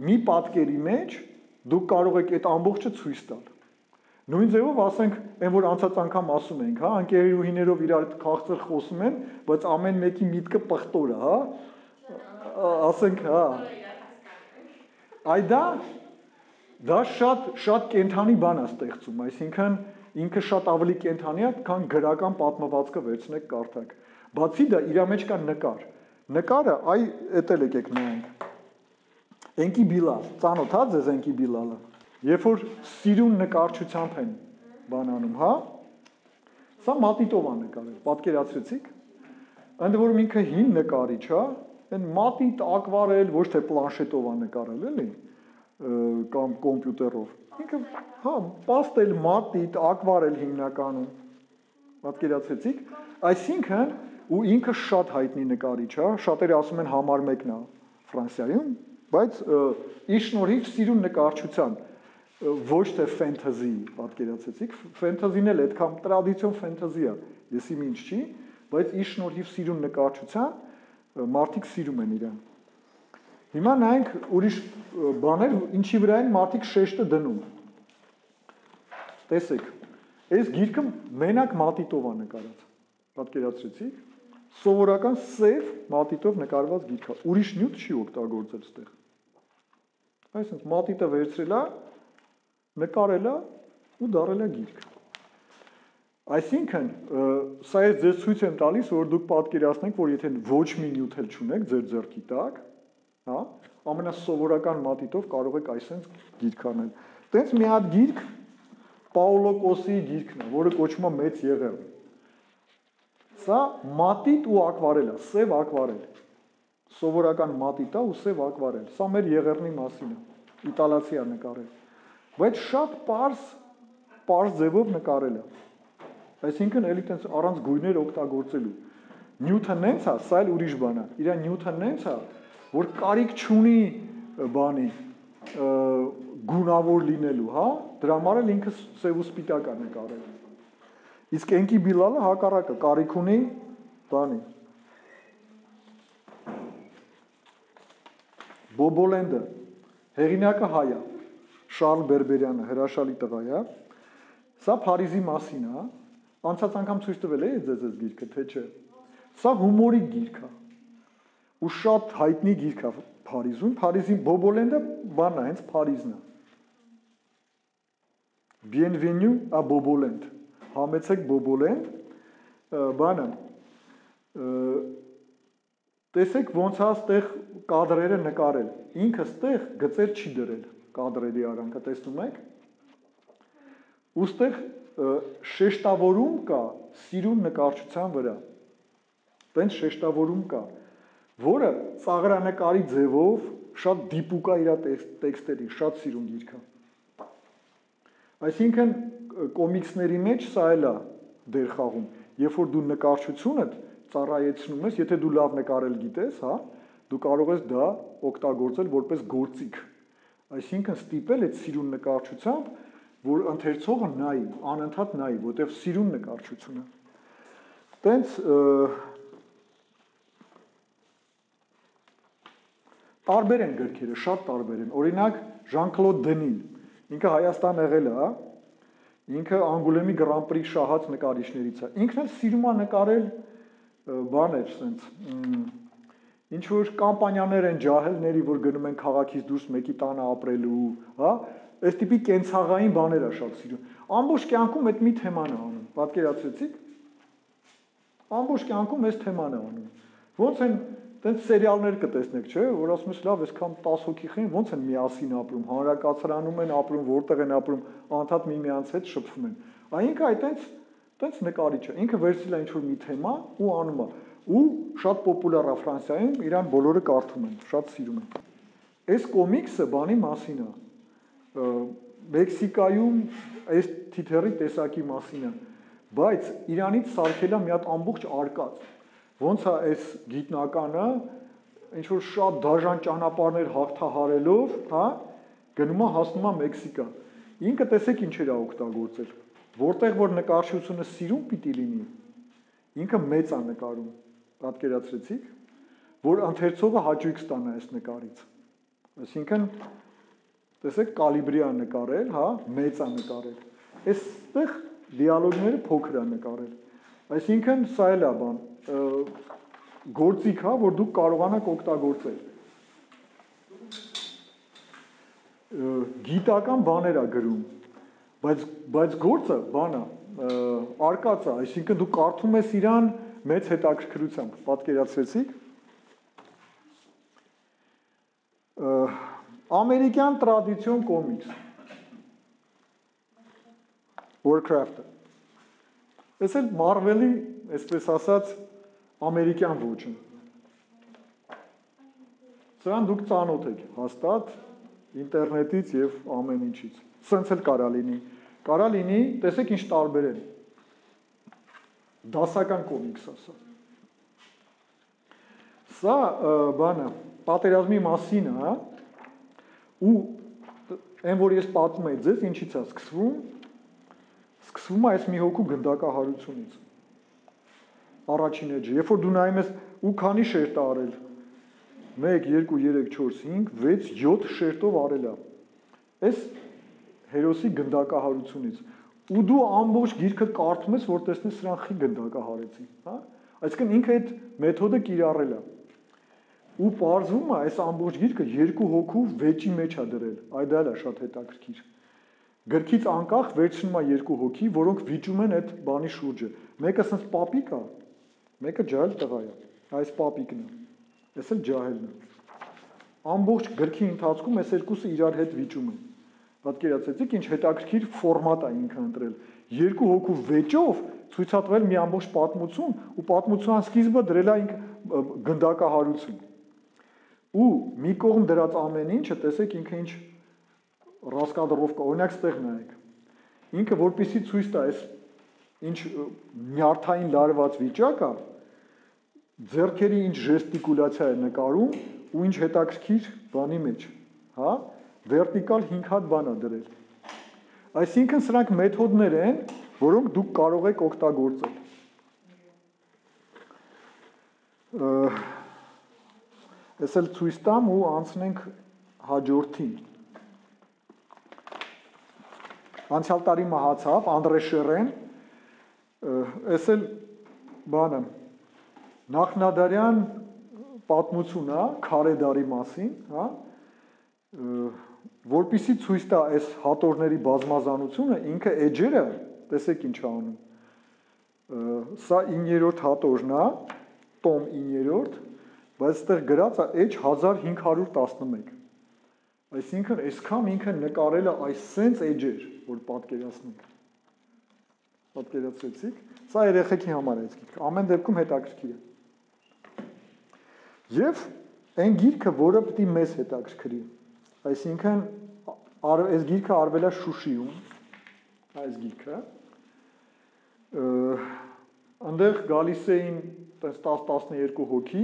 մի պատկերի մեջ դուք կարող եք այդ ամբողջը ցույց տալ։ Նույն ձևով ասենք, այն որ անցած անգամ ասում ենք, հա, ընկերուհիներով իրար քաղցր խոսում են, բայց ամեն մեկի միտքը պղտոր է, հա։ Ասենք, հա։ Այ դա շատ կենթանի բան է ստեղծում, այսինքն ինքը շատ ավելի կենթանի է, քան գրական պատմվածքը վերցնեք կարդաք։ Բացի դա իր մեջ կա նկար։ Նկարը, այ էտել եկեք նայենք։ Էնկի Բիլալ, ծանոթ հա ձեզ Էնկի Բիլալը։ Երբ որ սիրուն նկարչությամբ են բանանում, հա։ Սա մատիտով է նկարել, պատկերացրեցիք։ Ընդ որում ինքը հին նկարիչ, հա, այն մատիտ ակվարել, ոչ թե պլանշետով է նկարել, էլի, կամ կոմպյուտերով։ Ինքը, հա, պաստել, մատիտ, ակվարել հիմնականում։ Պատկերացրեցիք։ Այսինքն, ու ինքը շատ հայտնի նկարիչ, հա, շատերը ասում են համար 1-ն է Ֆրանսիայում, բայց իր շնորհիվ սիրուն նկարչության, ոչ թե ֆենթազի, պատկերացեցիք, ֆենթազին էլ այդքան տրադիցիոն ֆենթազի է, եսի ինչ չի, բայց իր շնորհիվ սիրուն նկարչության մարդիկ սիրում են իրան։ Հիմա նայենք ուրիշ բաներ, ինչի վրա են մարդիկ շեշտը դնում։ Տեսեք, այս գիրքը մենակ մատիտով է նկարած, պատկերացրեցիք, սովորական սև մատիտով նկարված գիրք է, ուրիշ նյութ չի օգտագործել ստեղ։ Այսինքն մատիտը վերցրել է, նկարել է ու դարել է գիրք։ Այսինքն, սա ես ձեզ ցույց եմ տալիս, որ դուք պատկերացնեք, որ եթե ոչ մի նյութ էլ չունեք ձեր ձեռքի տակ, հա, ամենասովորական մատիտով կարող եք այսպես գիրք անել։ Տենց մի հատ գիրք Պաուլո Կոսիի գիրքն է, որը կոչվում է Մեծ եղեռն։ Սա մատիտ ու ակվարել է, սև ակվարել։ Սովորական մատիտ է ու սև ակվարել։ Սա մեր եղեռնի մասին է, իտալացի է նկարել։ Բայց շատ պարզ ձևով նկարել է։ Այսինքն էլի տենց առանց գույներ օգտագործելու։ Նյութը նենց է, սա էլ ուրիշ բան է։ Իրա նյութը նենց է, որ կարիք չունի բանի գունավոր լինելու, հա, դրա համար էլ ինքը սև ու սպիտակ է նկարել։ Իսկ Էնկի Բիլալը հակառակը կարիք ունի բանի։ Բոբոլենդը հեղինակը հայ է, Շարլ Բերբերյանը, հրաշալի տղա է։ Սա Փարիզի մասին է, անցած անգամ ցույց տվել է ձեզ այս գիրքը, թե չէ։ Սա հումորի գիրք է։ Ու շատ հայտնի գիրք է Փարիզում, Փարիզի Բոբոլենդը բանն է, հենց Փարիզն է։ Bienvenue à Boboland, համեցեք Boboland, բանը, տեսեք ոնց է ստեղ կադրերը նկարել, ինքը ստեղ գծեր չի դրել կադրերի արանքը, տեսնում եք, ու ստեղ շեշտավորում կա սիրուն նկարչության վրա, տենց շեշտավորում կա, որը ծաղրանկարի ձևով շատ դիպուկ է իր տեքստերին, շատ սիրուն գիրք է։ Այսինքն կոմիքսների մեջ սա էլ է դեր խաղում, երբ որ դու նկարչությունդ ծառայեցնում ես, եթե դու լավ նկարել գիտես, հա, դու կարող ես դա օգտագործել որպես գործիք։ Այսինքն ստիպել այդ սիրուն նկարչությամբ, որ ընթերցողը նայի, անընդհատ նայի, որտեղ սիրուն նկարչությունը։ Տենց տարբեր են գրքերը, շատ տարբեր են։ Օրինակ Ժան-Կլոդ Դենին, Ինքը Հայաստան եղել է, հա։ Ինքը Անգուլեմի Grand Prix շահած նկարիչներից է։ Ինքն էլ սիրում է նկարել բաներ, սենց ինչ որ կամպանիաներ են ջահելների, որ գնում են քաղաքից դուրս մեկի տանը ապրելու, հա, այս տիպի կենցաղային բաներ է շատ սիրում։ Ամբողջ կյանքում այդ մի թեման է անում։ Պատկերացրեցիք։ Ամբողջ կյանքում այս թեման է անում։ Ոնց են տենց սերիալներ կտեսնեք, չէ, որ ասում ես լավ, այսքան 10 հոգի խին ոնց են միասին ապրում, հանրակացարանում են ապրում, որտեղ են ապրում, անդադ միմյանց հետ շփվում են։ Այնինքն այտենց նկարիչ է։ Ինքը վերցրել է ինչ-որ մի թեմա ու անում է։ Ու շատ պոպուլյար է Ֆրանսիայում, իրան բոլորը կարդում են, շատ սիրում են։ Այս կոմիքսը բանի մասին է։ Մեքսիկայում այս թիթեռի տեսակի մասին է, բայց իրանից սարքել է մի հատ ամբողջ արկած։ Ոնց է այս գիտնականը ինչ որ շատ դաժան ճանապարհներ հաղթահարելով, հա, գնում է հասնում է Մեքսիկա։ Ինքը տեսեք ինչեր է օգտագործել։ Որտեղ որ նկարչությունը սիրում պիտի լինի, ինքը մեծ է նկարում։ Պատկերացրեցիք, որ ընթերցողը հաճույք ստանա այս նկարից։ Այսինքն, տեսեք կալիբրի է նկարել, հա, մեծ է նկարել։ Այստեղ դիալոգները փոքր է նկարել։ Այսինքն, սա էլ է բան, գործիք է, որ դուք կարողանաք օգտագործել։ Գիտական բաներ է գրում, բայց գործը բան է, արկած է, այսինքն դու կարդում ես իրան մեծ հետաքրքրությամբ, պատկերացրեցիք։ Ամերիկյան տրադիցիոն կոմիքս Warcraft-ը։ Այս էլ Marvel-ի, այսպես ասած, ամերիկյան ոճն։ Սրան դուք ծանոթ եք, հաստատ, ինտերնետից և ամեն ինչից։ Սենց էլ կարա լինի, տեսեք ինչ տարբեր են։ Դասական կոմիքս է սա։ Սա բանը, պատերազմի մասին է, ու այն, որ ես պատմում եմ ձեզ, ինչից է սկսվում է այս մի հոգու գնդակահարությունից։ Առաջին էջը, երբ որ դու նայում ես, ու քանի շերտ է արել, 1, 2, 3, 4, 5, 6, 7 շերտով արել է, այս հերոսի գնդակահարությունից, ու դու ամբողջ գիրքը կարդում ես, որ տեսնես սրան խի գնդակահարեցի, հա? Այսինքն ինքը այդ մեթոդը կիրառել է։ Ու պարզվում է, այս ամբողջ գիրքը 2 հոգու վեճի մեջ է դրել, այդ էլ է շատ հետաքրքիր։ Գրքից անկախ վերցնում է 2 հոգի, որոնք վիճում են այդ բանի շուրջը։ Մեկը սենց պապիկ է, մեկը ջահել տղա է, այս պապիկն է, այս էլ ջահելն է։ Ամբողջ գրքի ընթացքում այս երկուսը իրար հետ վիճում են։ Պատկերացրեցիք, ինչ հետաքրքիր ֆորմատ է ինքը ընտրել։ 2 հոգու վեճով ցույցատվել մի ամբողջ պատմություն, ու պատմության սկիզբը դրել է ինքը գնդակահարություն։ Ու մի կողմ դրած ամեն ինչը, տեսեք ինքը ինչ ռասկադրովկա, օրինակ ստեղ նայեք։ Ինքը որպեսզի ցույց տա այս ինչ նյարդային լարված վիճակ է, ձեռքերի ինչ ժեստիկուլյացիա է նկարում ու ինչ հետաքրքիր բանի մեջ, հա, վերտիկալ 5 հատ բան է դրել։ Այսինքն սրանք մեթոդներ են, որոնք դուք կարող եք օգտագործել։ Ես էլ ցույց տամ ու անցնենք հաջորդին։ Անցյալ տարի մահացավ Անդրե Շերեն, ես էլ բանը նախնադարյան պատմություն է քարեդարի մասին, հա, որպեսզի ցույց տա այս հատորների բազմազանությունը, ինքը էջերը, տեսեք ինչ է անում։ Սա 9-րդ հատորն է, տոմ 9-րդ, բայց այստեղ գրած է էջ 1511։ Այսինքն այսքան ինքը նկարել է այս սենց էջեր, որ պատկերացնենք։ Պատկերացրեցիք։ Սա երեխեքի համար է այս գիրքը, ամեն դեպքում հետաքրքիր է։ Եվ այն գիրքը, որը պիտի մեզ հետաքրքրի, այսինքն այս գիրքը արվել է Շուշիում, այս գիրքը, այնտեղ գալիս էին 10-12 հոգի,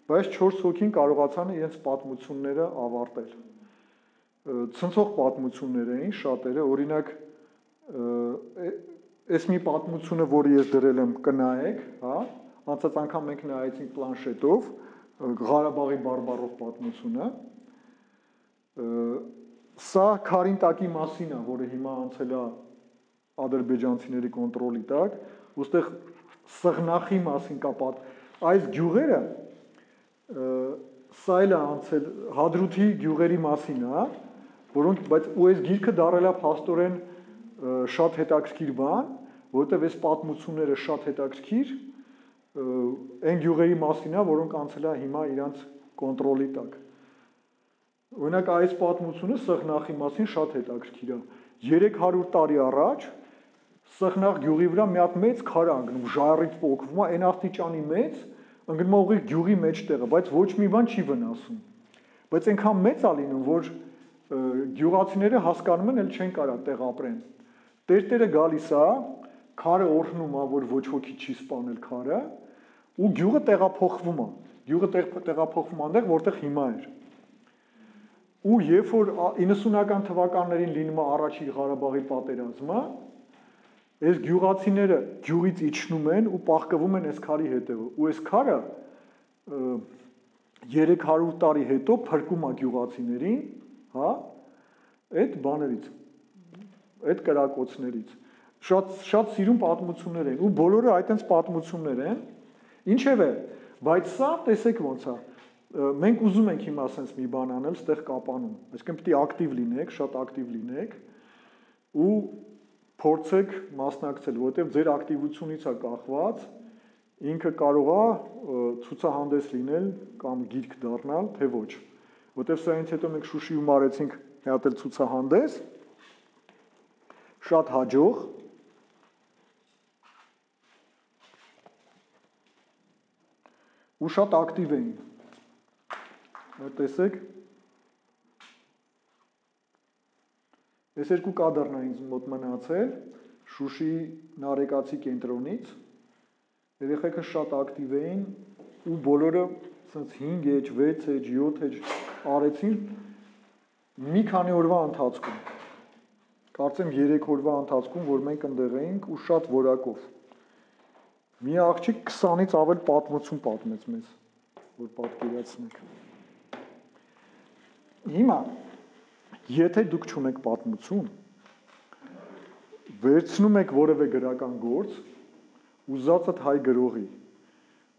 բայց 4 հոգին կարողացան իրենց պատմությունները ավարտել։ Ցնցող պատմություններ էին շատերը, օրինակ այս մի պատմությունը, որը ես դրել եմ, կնայեք, հա, անցած անգամ մենք նայեցինք պլանշետով, Ղարաբաղի բարբառով պատմությունը, Սա քարինտակի մասին է, որը հիմա անցել է ադրբեջանցիների կոնտրոլի տակ, ուստեղ սղնախի մասին կա այս գյուղերը սա էլ է անցել Հադրութի գյուղերի մասին է, որոնք բայց ու այս գիրքը դարել է փաստորեն շատ հետաքրքիր բան, որովհետև այս պատմությունները շատ հետաքրքիր այն գյուղերի մասին է, որոնք անցել է հիմա իրանց կոնտրոլի տակ։ Օրինակ այս պատմությունը Սղնախի մասին շատ հետաքրքիր է։ 300 տարի առաջ Սղնախ գյուղի վրա մի հատ մեծ քար անգնում, ժայռից պոկվում է, այն աստիճանի մեծ, ընկնում է ուղիղ գյուղի մեջտեղը, բայց ոչ մի բան չի վնասում։ Բայց այնքան մեծ է լինում, որ գյուղացիները հասկանում են, էլ չեն կարա տեղ ապրեն։ Տերտերը գալիս է, քարը օրհնում է, որ ոչ ոքի չի սպանել քարը, ու գյուղը տեղափոխվում է։ Գյուղը տեղափոխվում այնտեղ, որտեղ հիմա էր։ Ու երբ որ 90-ական թվականներին լինում է առաջին Ղարաբաղի պատերազմը, այս գյուղացիները գյուղից իջնում են ու պահկվում են այս քարի հետևը։ Ու այս քարը 300 տարի հետո փրկում է գյուղացիներին, հա, այդ բաներից, այդ կրակոցներից։ Շատ սիրուն պատմություններ են, ու բոլորը այդտենց պատմություններ են։ Ինչևէ, բայց սա տեսեք ոնց է։ Մենք ուզում ենք հիմա ասենց մի բան անել, ստեղ կապանում։ Այսինքն պետք է ակտիվ լինեք, շատ ակտիվ լինեք ու փորձեք մասնակցել, որովհետև ձեր ակտիվությունից է կախված, ինքը կարող է ցուցահանդես լինել կամ գիրք դառնալ, թե ոչ։ Որովհետև սրանից հետո մենք Շուշիում արեցինք մի հատ էլ ցուցահանդես, շատ հաջող, ու շատ ակտիվ էին։ Տեսեք, այս երկու կադրն է ինձ մոտ մնացել Շուշիի Նարեկացի կենտրոնից, երեխեքը շատ ակտիվ էին ու բոլորը սենց 5 էջ, 6 էջ, 7 էջ արեցին մի քանի օրվա ընթացքում, կարծեմ 3 օրվա ընթացքում, որ մենք ընդեղ էինք ու շատ որակով։ Մի աղջիկ 20-ից ավել պատմություն պատմեց մեզ, որ պատկերացնենք։ Հիմա, եթե դուք չունեք պատմություն, վերցնում եք որևէ գրական գործ, ուզածդ հայ գրողի,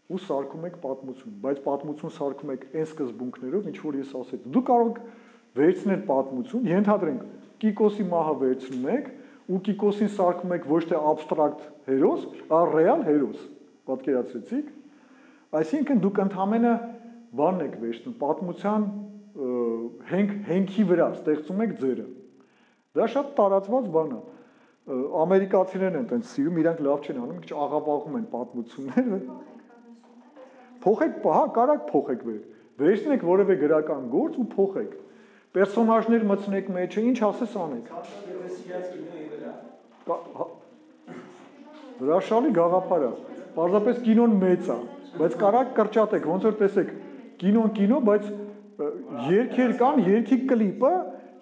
ու սարքում եք պատմություն, բայց պատմություն սարքում եք այն սկզբունքներով, ինչ որ ես ասեցի։ Դուք կարող եք վերցնել պատմություն, ենթադրենք Կիկոսի մահը վերցնում եք, ու Կիկոսին սարքում եք ոչ թե абստրակտ հերոս, այլ ռեալ հերոս, պատկերացրեցիք։ Այսինքն դուք ընդհանրապես բանն եք վերցնում, պատմության հենքի վրա ստեղծում եք ձերը։ Դա շատ տարածված բան է։ Ամերիկացիներն են տենց սիրում, իրանք լավ չեն անում, քիչ աղավաղում են պատմությունները։ Փոխեք, հա, կարակ փոխեք վեր։ Վերցնեք որևէ գրական գործ ու փոխեք։ Պերսոնաժներ մտցնեք մեջը, ինչ ասես անեք։ Հրաշալի գաղափար է։ Պարզապես կինոն մեծ է, բայց կարակ կրճատեք, ոնց որ տեսեք, կինո, բայց երգեր կան, երգի կլիպը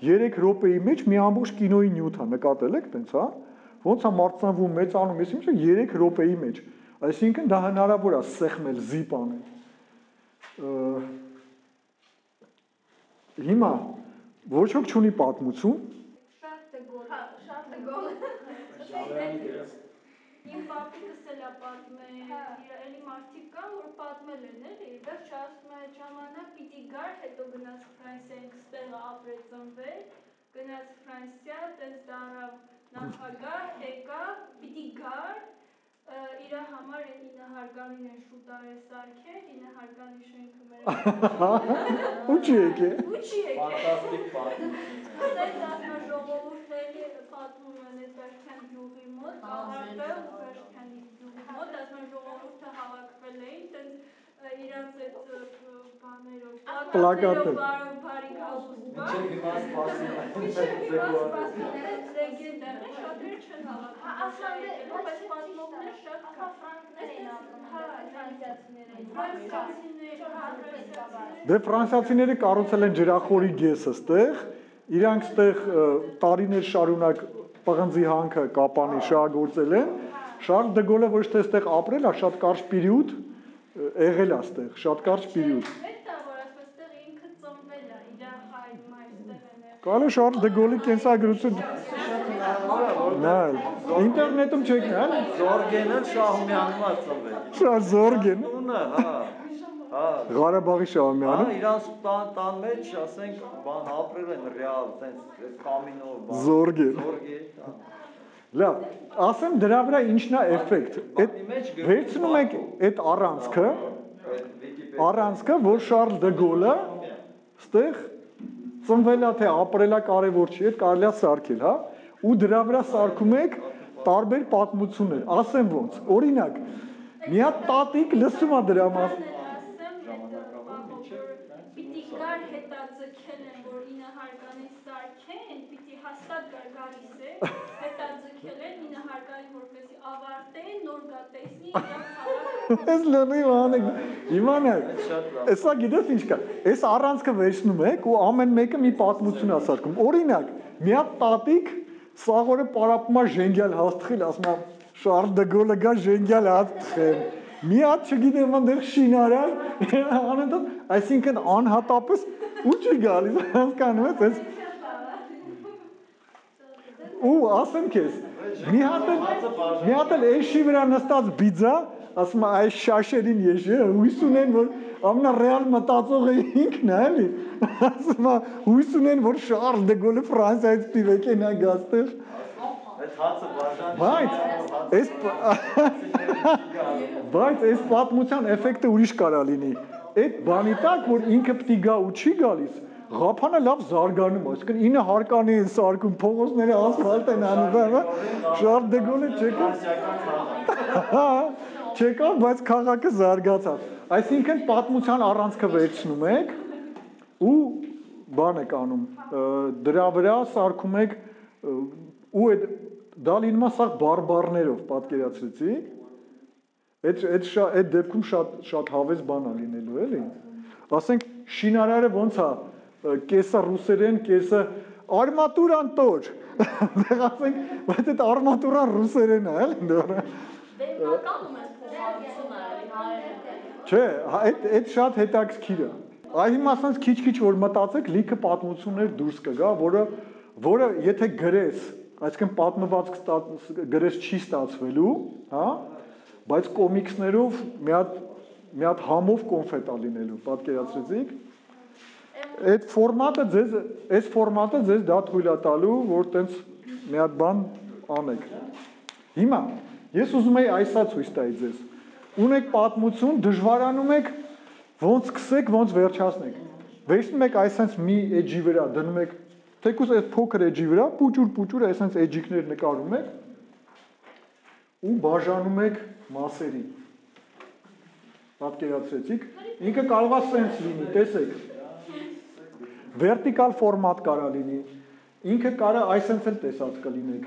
3 րոպեի մեջ մի ամբողջ կինոյի նյութ է, նկատել եք տենց, հա։ Ոնց է մարծանվում, մեծանում, ես ինչ 3 րոպեի մեջ։ Այսինքն դա հնարավոր է սեղմել, զիպ անել։ Հիմա ոչ ոք չունի պատմություն։ Շատ գոլ։ Իմ պապիկս էլ է պատմել, էլի մարդիկ կան, որ պատմել են էլի, վերջ ասում է ժամանակ պիտի գար, հետո գնաց Ֆրանսիա, ինքս տեղը ապրեց ծնվել, գնաց Ֆրանսիա, տես դարավ նախագահ, եկավ, պիտի գար, իրա համար են 9 հարգանին են շուտար է սարքել, 9 հարգանի շենքը մեր Ու չի եկե։ Ֆանտաստիկ պատմություն։ Տես ասմա ժողովուրդ էլի պատմում են այդ Վերջքյան գյուղի մոտ, կաղարտը ու Վերջքյանի գյուղի մոտ, ասմա ժողովուրդը հավաքվել էին, տենց իրանց այդ բաներով, պլակատներով բարի գալուստ բա։ Մինչև հիմա սպասում են, լեգենդ է, շատերը չեն հավաքվում, բայց պատմողներ շատ Դե ֆրանսիացիները կառուցել են ջրախորի գեսը ստեղ, իրանք ստեղ տարիներ շարունակ պղնձի հանքը կապանի շահագործել են, Շարլ դե Գոլը ոչ թե ստեղ ապրել է, շատ կարճ պերիոդ եղել է ստեղ, շատ կարճ պերիոդ։ Կարո Շարլ դե Գոլի կենսագրություն նայ ինտերնետում չեք նայ Զորգենը Շահումյանում ասում է։ Շար Զորգեն Ունը, հա։ Հա։ Ղարաբաղի Շահումյանը Հա, իրանց տան մեջ, ասենք, բան ապրել են ռեալ, sense կամինով բան։ Զորգեն Զորգե։ Լավ, ասեմ դրա վրա ինչն է էֆեկտ։ Այդ վերցնում եք այդ առանցքը, որ Շարլ դե Գոլը ստեղ ծնվել է թե ապրելա կարևոր չի, այդ կարելի է սարքել, հա, ու դրա վրա սարքում եք տարբեր պատմություններ, ասեմ ոնց, օրինակ, մի հատ տատիկ լսում է դրա մասին։ Պիտի գար հետաձգել են, որ ինը հարկանի սարքեն, պիտի հաստատ գար գալիս է, հետաձգել են, ինը հարկանի որպեսի ավարտեն, նոր գա տեսնի, իրավ խաղակ։ Ես լրիվ անեք, իմանակ, էսա գիտես ինչ կա, ես առանցքը վերցնում եք ու ամեն մեկը մի պատմություն է սարքում, օրինակ, մի հատ տատիկ սաղորը պարապում է ժենգյալ հաստխիլ, ասում է Շարլ դե Գոլը գա ժենգյալ հաստխել, մի հատ չգիտեմ անդեղ շինարար, անընդհատ, այսինքն անհատապես ու չի գալիս, հասկանում ես, ու ասեմ քեզ, մի հատ էլ էշի վրա նստած բիձա, ասում է այս շաշերին եշ, հույս ունեն, որ ամենառեալ մտածողը ինքն է, էլի, ասում է հույս ունեն, որ Շարլ դե Գոլը Ֆրանսիայից պիվեկեն է գաստեղ, բայց այս պատմության էֆեկտը ուրիշ կարա լինի, այդ բանի տակ, որ ինքը պտի գա ու չի գալիս, Ղափանը լավ զարգանում, այսինքն ինը հարկանի են սարքում, փողոցները ասֆալտ են անում, Շարլ դե Գոլը չեկավ, բայց քաղաքը զարգացավ։ Այսինքն պատմության առանցքը վերցնում եք ու բան եք անում, դրա վրա սարքում եք ու դա լինում է սաղ բարբարներով պատկերացրեցի, այդ դեպքում շատ հավես բան է լինելու, էլի։ Ասենք շինարարը ոնց է, կեսը ռուսերեն, կեսը արմատուրան տոր, ասենք, բայց այդ արմատուրան ռուսերեն է, էլի դորը։ Չէ, այդ շատ հետաքրքիր է։ Այ հիմա ասենց քիչ-քիչ որ մտածեք, լիքը պատմություններ դուրս կգա, որը եթե գրես, այսինքն պատմվածք գրես չի ստացվելու, հա, բայց կոմիքսներով մի հատ համով կոնֆետ է լինելու, պատկերացրեցիք։ Այդ ֆորմատը ձեզ դա թույլ է տալու, որ տենց մի հատ բան անեք։ Հիմա ես ուզում եի այսա ցույց տայի ձեզ։ Ունեք պատմություն, դժվարանում եք ոնց սկսեք, ոնց վերջացնեք։ Վերցնում եք այսպես մի էջի վրա դնում եք, թեկուզ այս փոքր էջի վրա պուճուր այսպես էջիկներ նկարում եք ու բաժանում եք մասերի։ Պատկերացրեցիք, ինքը կարող է սենց լինի, տեսեք։ Վերտիկալ ֆորմատ կարա լինի, ինքը կարա այսպես էլ տեսած կլինեք։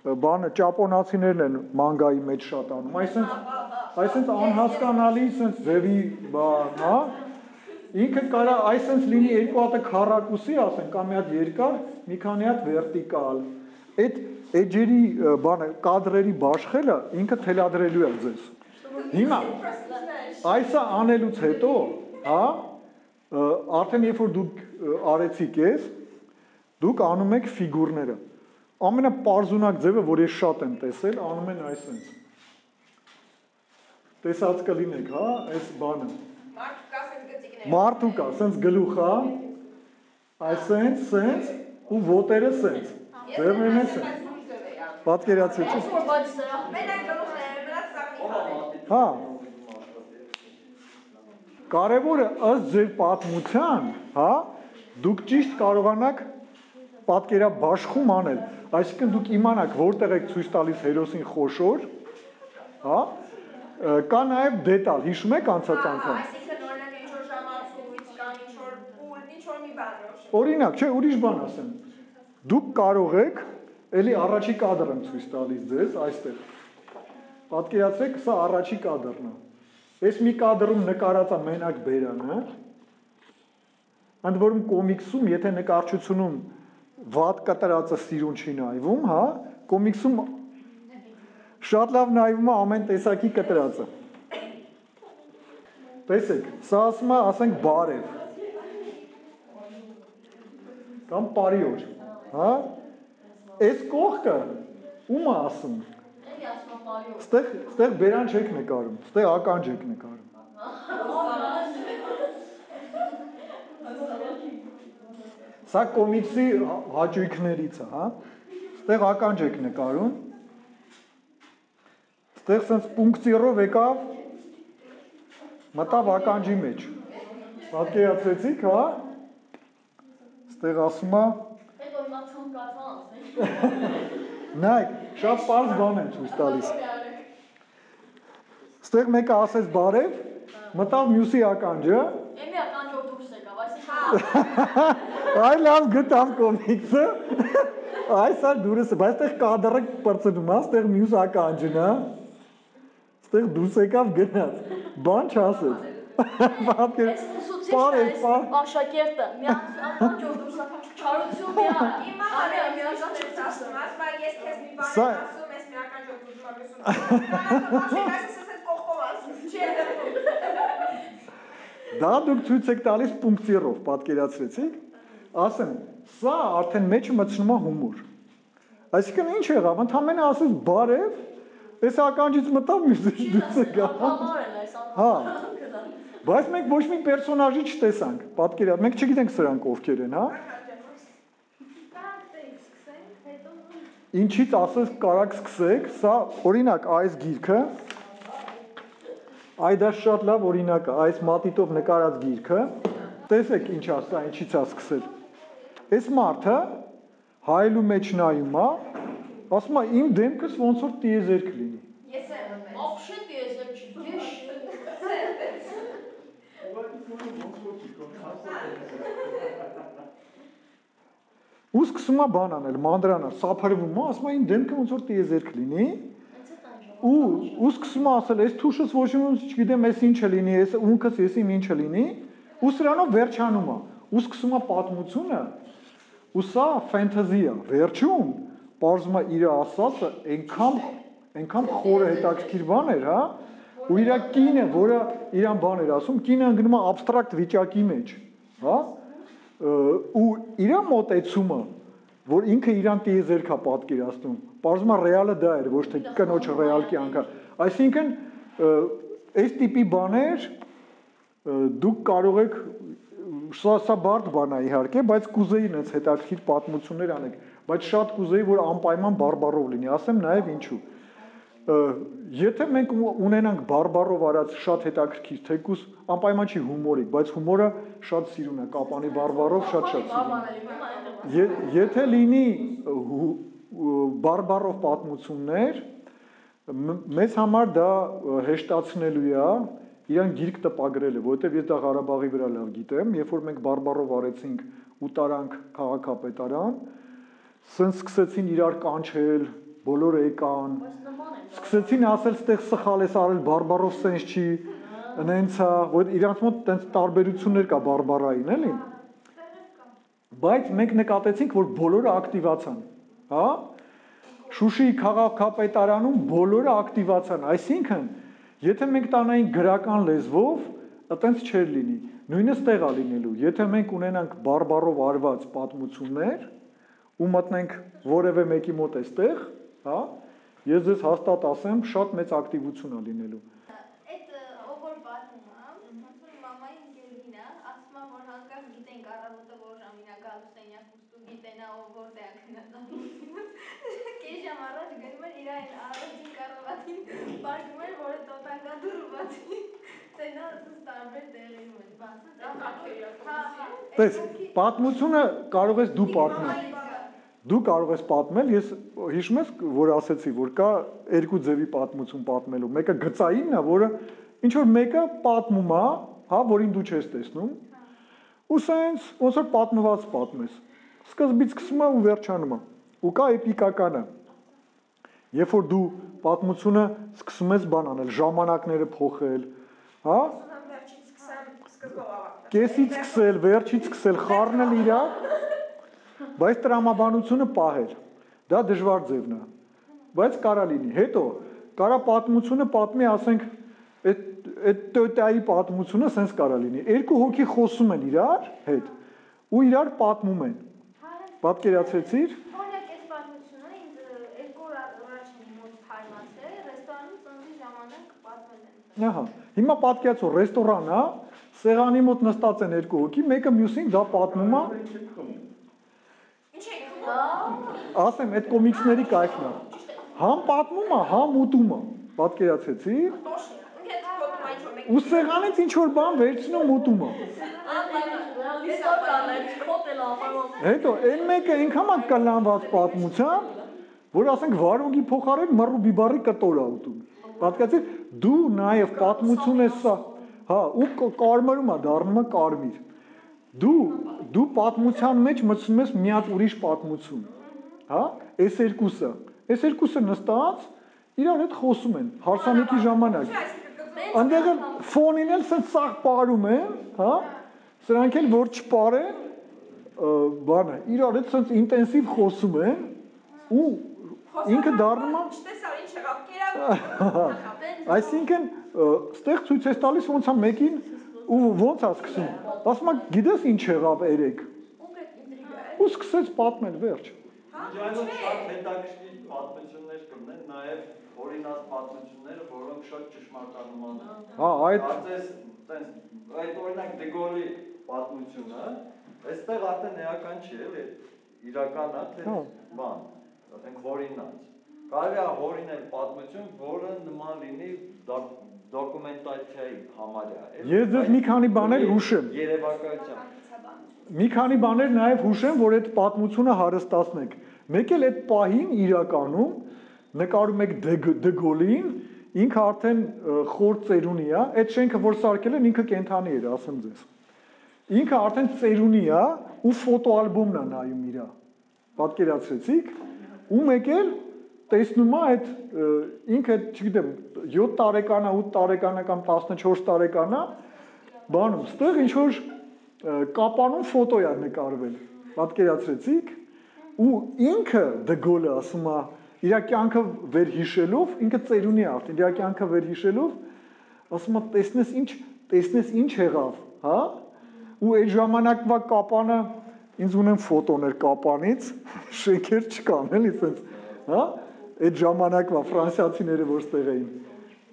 Բանը ճապոնացիներն են մանգայի մեջ շատ անում, այսպես անհասկանալի սենց ձևի բան, հա։ Ինքը կարա այսպես լինի երկու հատը քառակուսի, ասենք, կամ մի հատ երկար, մի քանի հատ վերտիկալ։ Այդ էջերի բանը կադրերի բաշխելը ինքը թելադրելու է ձեզ։ Հիմա այսա անելուց հետո, հա, արդեն երբ որ դուք արեցիք ես, դուք անում եք ֆիգուրները։ Ամենապարզունակ ձևը, որ ես շատ եմ տեսել, անում են այսպես։ Տեսած կլինեք, հա, այս բանը։ Մարդու կա, սենց գլուխ, հա, այսպես, սենց, ու ոտերը սենց, ձևներն են սենց, պատկերացրեցիք։ Հա, կարևորը ըստ ձեր պատմության, հա, դուք ճիշտ կարողանաք պատկերաբաշխում անել, այսինքն դուք իմանաք որտեղ եք ցույց տալիս հերոսին խոշոր, հա, կա նաև դետալ, հիշում եք անցած անգամ։ Այսինքն օրինակ ինչ-որ ժամացույց կամ ինչ-որ փուլ, ինչ-որ մի բան։ Օրինակ, չէ, ուրիշ բան ասեմ։ Դուք կարող եք, էլի առաջի կադրը ցույց տալիս ձեզ, այստեղ։ Պատկերացրեք, սա առաջի կադրն է։ Այս մի կադրում նկարած է մենակ բերանը։ Ընդ որում կոմիքսում, եթե նկարչությունում վատ կտրածը սիրուն չի նայվում, հա, կոմիքսում շատ լավ նայվում է ամեն տեսակի կտրածը։ Տեսեք, սա ասում է, ասենք բարև։ կամ բարի օր, հա։ Այս կողքը ում է ասում։ Էլի ասում բարի օր։ Ստեղ բերան չեք նկարում, ստեղ ականջ եք նկարում։ Սա կոմիքսի հաճույքներից է, հա։ Ստեղ ականջ եք նկարում։ Ստեղ սենց պունկտիրով եկավ, մտավ ականջի մեջ։ Պատկերացրեցիք, հա։ Ստեղ ասում է։ Հետո հիմա ցանկացան ասենք։ Նայեք, շատ պարզ բան եմ ցույց տալիս։ Ստեղ մեկը ասեց բարև, մտավ մյուսի ականջը։ Էմի ականջով դուրս եկավ, այսինքն։ Այ լավ գտավ կոմիքսը։ Այս ալ դուրս, բայց ստեղ կադրը բրծնում է, ստեղ մյուս ականջն է։ Ստեղ դուրս եկավ գնաց։ Բան չասեց։ Պատկեր։ Աշակերտը մի ականջով դուրս եկավ, չարություն մի Հիմա հարյա մի ականջով ասում, ասում ես քեզ մի բան ասում, ես մի ականջով դուրս եկամ։ Դա դուք ցույց եք տալիս պունկտիրով, պատկերացրեցիք։ Ասեմ, սա արդեն մեջը մտցնում է հումոր։ Այսինքն ինչ եղավ, ընդամենը ասես բարև, այս ականջից մտավ մյուսը դուրս եկավ։ Հա։ Բայց մենք ոչ մի պերսոնաժի չտեսանք, պատկերա, մենք չգիտենք սրանք ովքեր են, հա։ Ինչից ասես կարաք սկսեք, սա օրինակ այս գիրքը, այ դա շատ լավ օրինակ է, այս մատիտով նկարած գիրքը, տեսեք ինչ ասա, ինչից է սկսել։ Այս մարդը հայելու մեջ նայում է, ասում է իմ դեմքս ոնց որ տիեզերք լինի։ Ես եմ։ Вообще տիեզերք չի, ես Ու սկսում է բան անել, մանրանա, սափրվում է, ասում է իմ դեմքը ոնց որ տիեզերք լինի։ Ու սկսում է ասել, այս թուշս ոչ ոք չգիտեմ, այս ինչը լինի, այս ունքս ես իմ ինչը լինի, ու սրանով վերջանում է։ Ու սկսում է պատմությունը, ու սա ֆենթազի է։ Վերջում պարզվում է իր ասածը այնքան խորը հետաքրքիր բան էր, հա, ու իր կինը, որը իրան բան էր ասում, կինը ընկնում է աբստրակտ վիճակի մեջ, հա, ու իր մոտեցումը, որ ինքը իրան տիեզերք է պատկերացնում, պարզվում է ռեալը դա էր, ոչ թե կնոջ ռեալ կյանքը։ Այսինքն, այս տիպի բաներ դուք կարող եք, սա բարդ բան է իհարկե, բայց կուզեի ինձ հետաքրքիր պատմություններ անեք, բայց շատ կուզեի, որ անպայման բարբառով լինի, ասեմ նաև ինչու։ Եթե մենք ունենանք բարբառով արած շատ հետաքրքիր, թեկուզ անպայման չի հումորիկ, բայց հումորը շատ սիրուն է, կապանի բարբառով շատ սիրուն է։ Եթե լինի բարբառով պատմություններ, մեզ համար դա հեշտացնելու է, իրան գիրք տպագրելը, որովհետև ես դա Ղարաբաղի վրա լավ գիտեմ, երբ որ մենք բարբառով արեցինք ու տարանք քաղաքապետարան, սենց սկսեցին իրար կանչել, բոլորը եկան, սկսեցին ասել, ստեղ սխալ ես արել, բարբառով սենց չի, նենց է, որ իրանց մոտ տենց տարբերություններ կա բարբառային, էլի։ Բայց մենք նկատեցինք, որ բոլորը ակտիվացան, հա։ Շուշիի քաղաքապետարանում բոլորը ակտիվացան, այսինքն, եթե մենք տանայինք գրական լեզվով, այտենց չէր լինի, նույնը ստեղ է լինելու, եթե մենք ունենանք բարբառով արված պատմություններ, ու մտնենք որևէ մեկի մոտ էստեղ, հա, ես ձեզ հաստատ ասեմ, շատ մեծ ակտիվություն է լինելու։ Այդ ով որ պատմում է, ոնց որ մամայի ընկերուհին է, ասում է, որ հանկարծ գիտենք առավոտը որ ժամին է գալու սենյակ ուստու գիտենա ով որտեղ է գնաց ամուսինս։ Կես ժամ առաջ գնում էր իր այն առաջին կառավատին պարկում էր, որը տոտանգադուրը բացի։ Սենա տարբեր տեղերում էր բացած։ Տես, պատմությունը կարող ես դու պատմել։ Դու կարող ես պատմել, ես հիշում ես, որ ասեցի, որ կա երկու ձևի պատմություն պատմելու։ Մեկը գծայինն է, որը ինչ որ մեկը պատմում է, հա, որին դու չես տեսնում։ Ու սենց ոնց որ պատմված պատմես։ Սկզբից սկսում է ու վերջանում է։ Ու կա էպիկականը։ Երբ որ դու պատմությունը սկսում ես բան անել, ժամանակները փոխել, հա։ Կեսից սկսել, վերջից սկսել, խառնել իրար, բայց տրամաբանությունը պահել։ Դա դժվար ձևն է, բայց կարա լինի։ Հետո կարա պատմությունը պատմի, ասենք, այդ տոտայի պատմությունը սենց կարա լինի։ Երկու հոգի խոսում են իրար հետ ու իրար պատմում են։ Պատկերացրեցիր։ Օրինակ այս պատմությունը ինձ երկու օր առաջ մոտ թարմաց է, ռեստորանում ծննդի ժամանակ պատմել են։ Ահա։ Հիմա պատկերացրու ռեստորան է, սեղանի մոտ նստած են երկու հոգի, մեկը մյուսին դա պատմում է։ Ինչ եք խմում։ Ասեմ, այդ կոմիքսների կայքն է։ Համ պատմում է, համ ուտում է։ Պատկերացրեցիր։ Ու սեղանից ինչ որ բան վերցնում ուտում է։ Հետո այն մեկը ինքան է կլանված պատմությամբ, որ ասենք վարունգի փոխարեն մռու բիբարի կտոր է ուտում։ Պատկերացրիր, դու նաև պատմություն ես սա, հա, ու կարմրում է, դառնում է կարմիր։ Դու պատմության մեջ մտցնում ես մի հատ ուրիշ պատմություն, հա, այս երկուսը նստած իրար հետ խոսում են հարսանիքի ժամանակ։ Այնտեղ ֆոնին էլ սաղ պարում են, հա, սրանք էլ որ չպարեն, բանը, իրար հետ սենց ինտենսիվ խոսում են ու ինքը դառնում է այսինքն ստեղ ցույց ես տալիս ոնց է մեկին ու ոնց է սկսում ասում է գիտես ինչ եղավ երեք ու սկսեց պատմել վերջ Իջայնով շատ հետաքրքիր պատմություններ կլինեն նաև օրինակ պատմությունները որոնք շատ ճշմարտանման են հա այդ այդ օրինակ Դեգոլի պատմությունը այստեղ արդեն էական չի էլի իրական է թե բան ասենք հորինած կարելի է հորինել պատմություն որը նման լինի դոկումենտացիայի համարյա ես ձեզ մի քանի բաներ հուշեմ երևակայությամբ մի քանի բաներ նաև հուշեմ որ այդ պատմությունը հարստացնեք մեկ էլ այդ պահին իրականում նկարում եք Դեգոլին ինքը արդեն խոր ծերունի է այդ շենքը որ սարքել են ինքը կենթանի էր ասեմ ձեզ ինքը արդեն ծերունի է ու ֆոտոալբոմն է նայում իրա պատկերացրեցիք ու մեկ էլ տեսնում է այդ ինքը չգիտեմ 7 տարեկան է 8 տարեկան է կամ 14 տարեկան է բանում ստեղ ինչ որ կապանում ֆոտո է նկարվել պատկերացրեցիք ու ինքը Դեգոլը ասում է իր կյանքը վերհիշելով ինքը ծերունի է արդեն իր կյանքը վերհիշելով ասում է տեսնես ինչ եղավ հա ու այդ ժամանակվա կապանը ինձ ունեմ ֆոտոներ կապանից շենքեր չկան էլի սենց հա այդ ժամանակվա ֆրանսիացիները որ ստեղ էին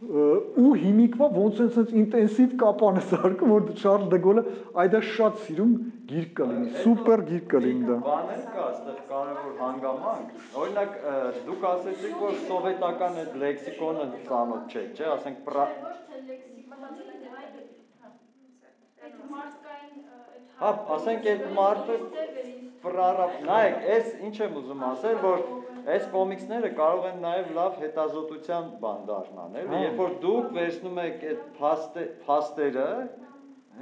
ու հիմիկվա ոնց են սենց ինտենսիվ կապանը սարքում որ Շարլ Դեգոլը այդա շատ սիրում գիրք կլինի սուպեր գիրք կլինի դա բաներ կա այստեղ կարևոր հանգամանք օրինակ դուք ասեցիք որ սովետական այդ լեքսիկոնը ծանոթ չէ չէ ասենք հա ասենք այդ մարդը ֆրարապ նայեք այս ինչ եմ ուզում ասել որ այս կոմիքսները կարող են նաև լավ հետազոտության բան դառնան էլի երբ որ դուք վերցնում եք այդ փաստերը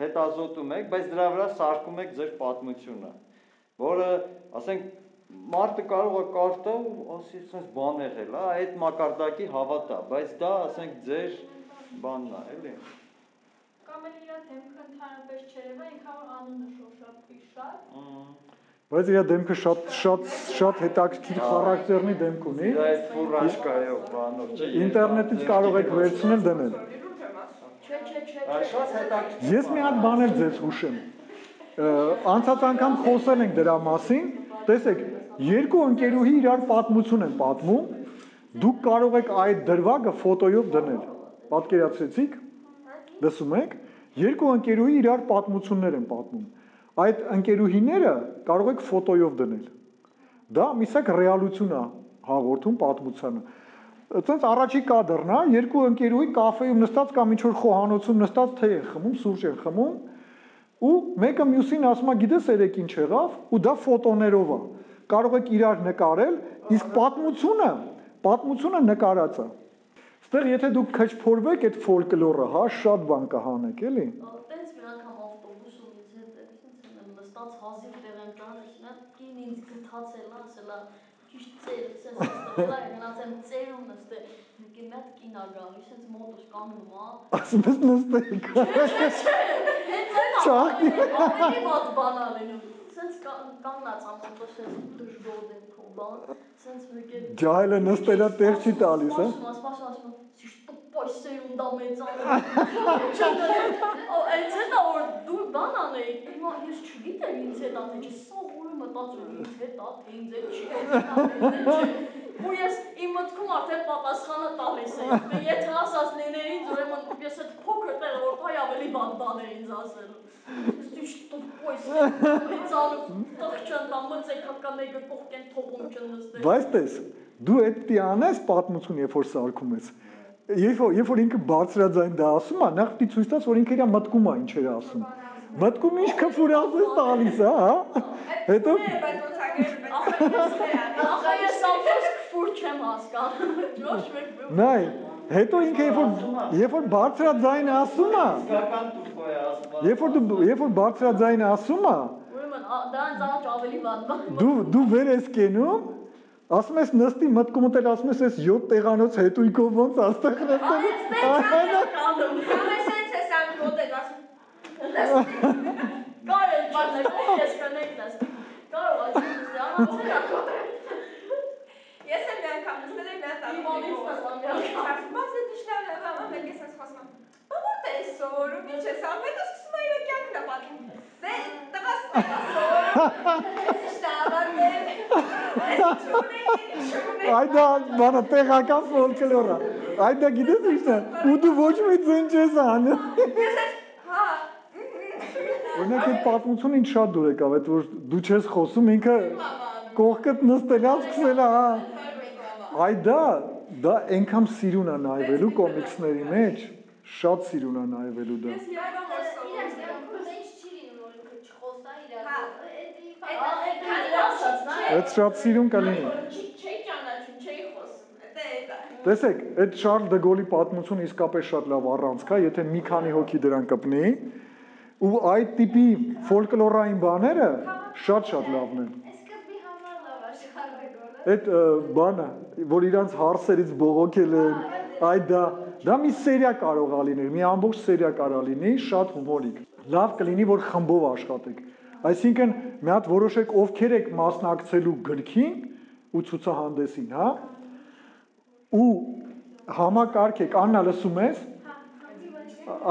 հետազոտում եք բայց դրա վրա սարքում եք ձեր պատմությունը որը ասենք մարդը կարող է կարդա ու ասի sense բան եղել է այդ մակարդակի հավատա բայց դա ասենք ձեր բանն է էլի կամ էլ իր դեմքը ընդհանրապես չերևա ինքան որ անունը շոշափվի շատ բայց իր դեմքը շատ հետաքրքիր խարակտերնի դեմք ունի այդ ֆուրաշկայով բանով ինտերնետից կարող եք վերցնել դնել շատ հետաքրքիր ես մի հատ բաներ ձեզ հուշեմ անցած անգամ խոսել ենք դրա մասին տեսեք երկու ընկերուհի իրար պատմություն են պատմում դուք կարող եք այդ դրվագը ֆոտոյով դնել պատկերացրեցիք լսում եք երկու ընկերուհի իրար պատմություններ են պատմում այդ ընկերուհիները կարող եք ֆոտոյով դնել դա միսակ ռեալություն է հաղորդում պատմությանը այդպես առաջի կադրն է երկու ընկերուհի կաֆեում նստած կամ ինչ որ խոհանոցում նստած թե են խմում սուրճ են խմում ու մեկը մյուսին ասում է գիտես երեք ինչ եղավ ու դա ֆոտոներով է կարող եք իրար նկարել իսկ պատմությունը նկարած է Ստեղ եթե դուք քչփորվեք այդ ֆոլկլորը, հա, շատ բան կհանեք, էլի։ Տենց մի անգամ ավտոբուսում ինձ հետ եմ նստած հազիվ տեղ եմ ճանաչել, նա կին ինձ գթացել, ասել է ճիշտ ծեր, ասես ստեղել է, գնացեմ ծերում նստել, մի հատ կին ա գալի, ասես մոտս կանգնում ա։ Ասում ես նստեք։ Չաղի։ Ավելի ված բանալ են, ասես կանգնած ամոթոս ես դժգոհ դեմքով բան, ասես մեկ է։ Ջահելը նստելա տեղ չի տալիս, հա։ Ասում սերունդա մեծանում այդ հետա որ դու բան անեի հիմա ես չգիտեմ ինձ հետ անե չսողորում եմ մտածում ինձ հետ է, թե ինձ հետ չի, ու ես իմ մտքում արդեն պատասխանը տալիս էի, եթե ասած լինեի, ուրեմն ես այդ փոքր տեղը որ πάει ավելի բան էր ինձ ասելու։ Что Բայց տես, դու այդ պիտի անես պատմություն, երբ որ սարքում ես։ Երբ որ ինքը բարձրաձայն դա ասում է, նախ պիտի ցույց տաս, որ ինքը իր մտքում է ինչ էր ասում։ Մտքում ինչ քֆուրած է տալիս, հա։ Հետո Ախա ես ամբողջ քֆուր չեմ հասկանում։ Ոչ մեկ։ Նայ, հետո ինքը երբ որ բարձրաձայն ասում է, երբ որ բարձրաձայն ասում է, ուրեմն դա ինձ ավելի բան։ Դու վեր ես կենում, ասում ես նստի մտքումդ էլ ասում ես 7 տեղանոց հետույքով ոնց աստեղ նստել։ Կարել բաններ, ես կնեկնես։ Կարող է Ես եմ մի անգամ նստել եմ Այդա բանը տեղական ֆոլկլոր է։ Այդա գիտես ինչն է, ու դու ոչ մի ձեն չես անում։ Օրինակ այդ պատմությունը ինձ շատ դուր եկավ, այդ որ դու չես խոսում, ինքը կողքդ նստելա սկսել է, հա։ Այդա դա այնքան սիրուն է նայվելու կոմիքսների մեջ, շատ սիրուն է նայվելու դա։ Այդ շատ սիրուն կլինի։ Տեսեք, այդ Շարլ դե Գոլի պատմությունը իսկապես շատ լավ առանցք է, եթե մի քանի հոգի դրան կպնի, ու այդ տիպի ֆոլկլորային բաները շատ լավն են։ Այդ բանը, որ իրանց հարսերից բողոքել են, այդ դա մի սերիա կարող է լինել, մի ամբողջ սերիա կարող լինի, շատ հումորիկ։ Լավ կլինի, որ խմբով աշխատեք։ Այսինքն մի հատ որոշեք ովքեր եք մասնակցելու գրքին ու ցուցահանդեսին, հա։ Ու համակարգեք, Աննա լսում ես։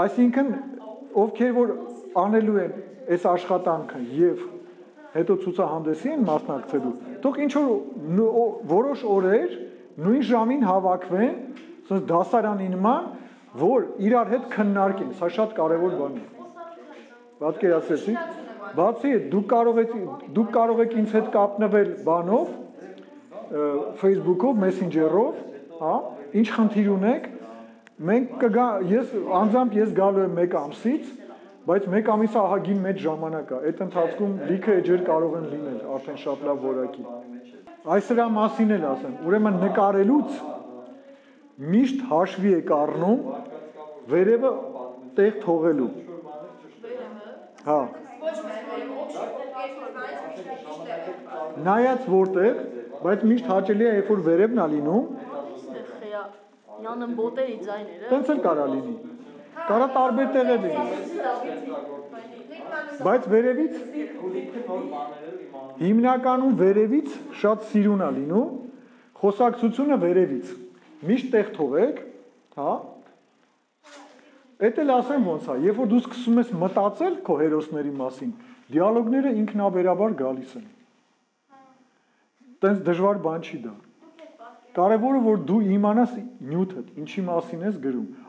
Այսինքն ովքեր որ անելու են այս աշխատանքը եւ հետո ցուցահանդեսի են մասնակցելու, թող ինչ որ որոշ օրեր նույն ժամին հավաքվեն, ասես դասարանի նման, որ իրար հետ քննարկեն, սա շատ կարևոր բան է։ Պատկերացրեցի։ Բացի դուք կարող եք ինձ հետ կապնվել բանով, Facebook-ով, Messenger-ով, հա, ինչ խնդիր ունեք, մենք անձամբ ես գալու եմ 1 ամսից, բայց 1 ամիսը ահագին մեծ ժամանակ է, այդ ընթացքում լիքը էջեր կարող են լինել, արդեն շատ լավ որակի։ Այս դրա մասին էլ ասեմ, ուրեմն նկարելուց միշտ հաշվի եք առնում վերևը տեղ թողելու։ Հա։ Նայած որտեղ, բայց միշտ հաճելի է, երբ որ վերևն է լինում, Յանն բոտերի ձայները։ տենց էլ կարա լինի։ Կարա տարբեր տեղեր լինի։ Բայց վերևից հիմնականում վերևից շատ սիրուն է լինում, խոսակցությունը վերևից։ Միշտ տեղ թողեք, հա։ Էդ էլ ասեմ ոնց է, երբ որ դու սկսում ես մտածել քո հերոսների մասին, դիալոգները ինքնաբերաբար գալիս են։ Տենց դժվար բան չի դա։ Կարևորը որ դու իմանաս նյութդ, ինչի մասին ես գրում։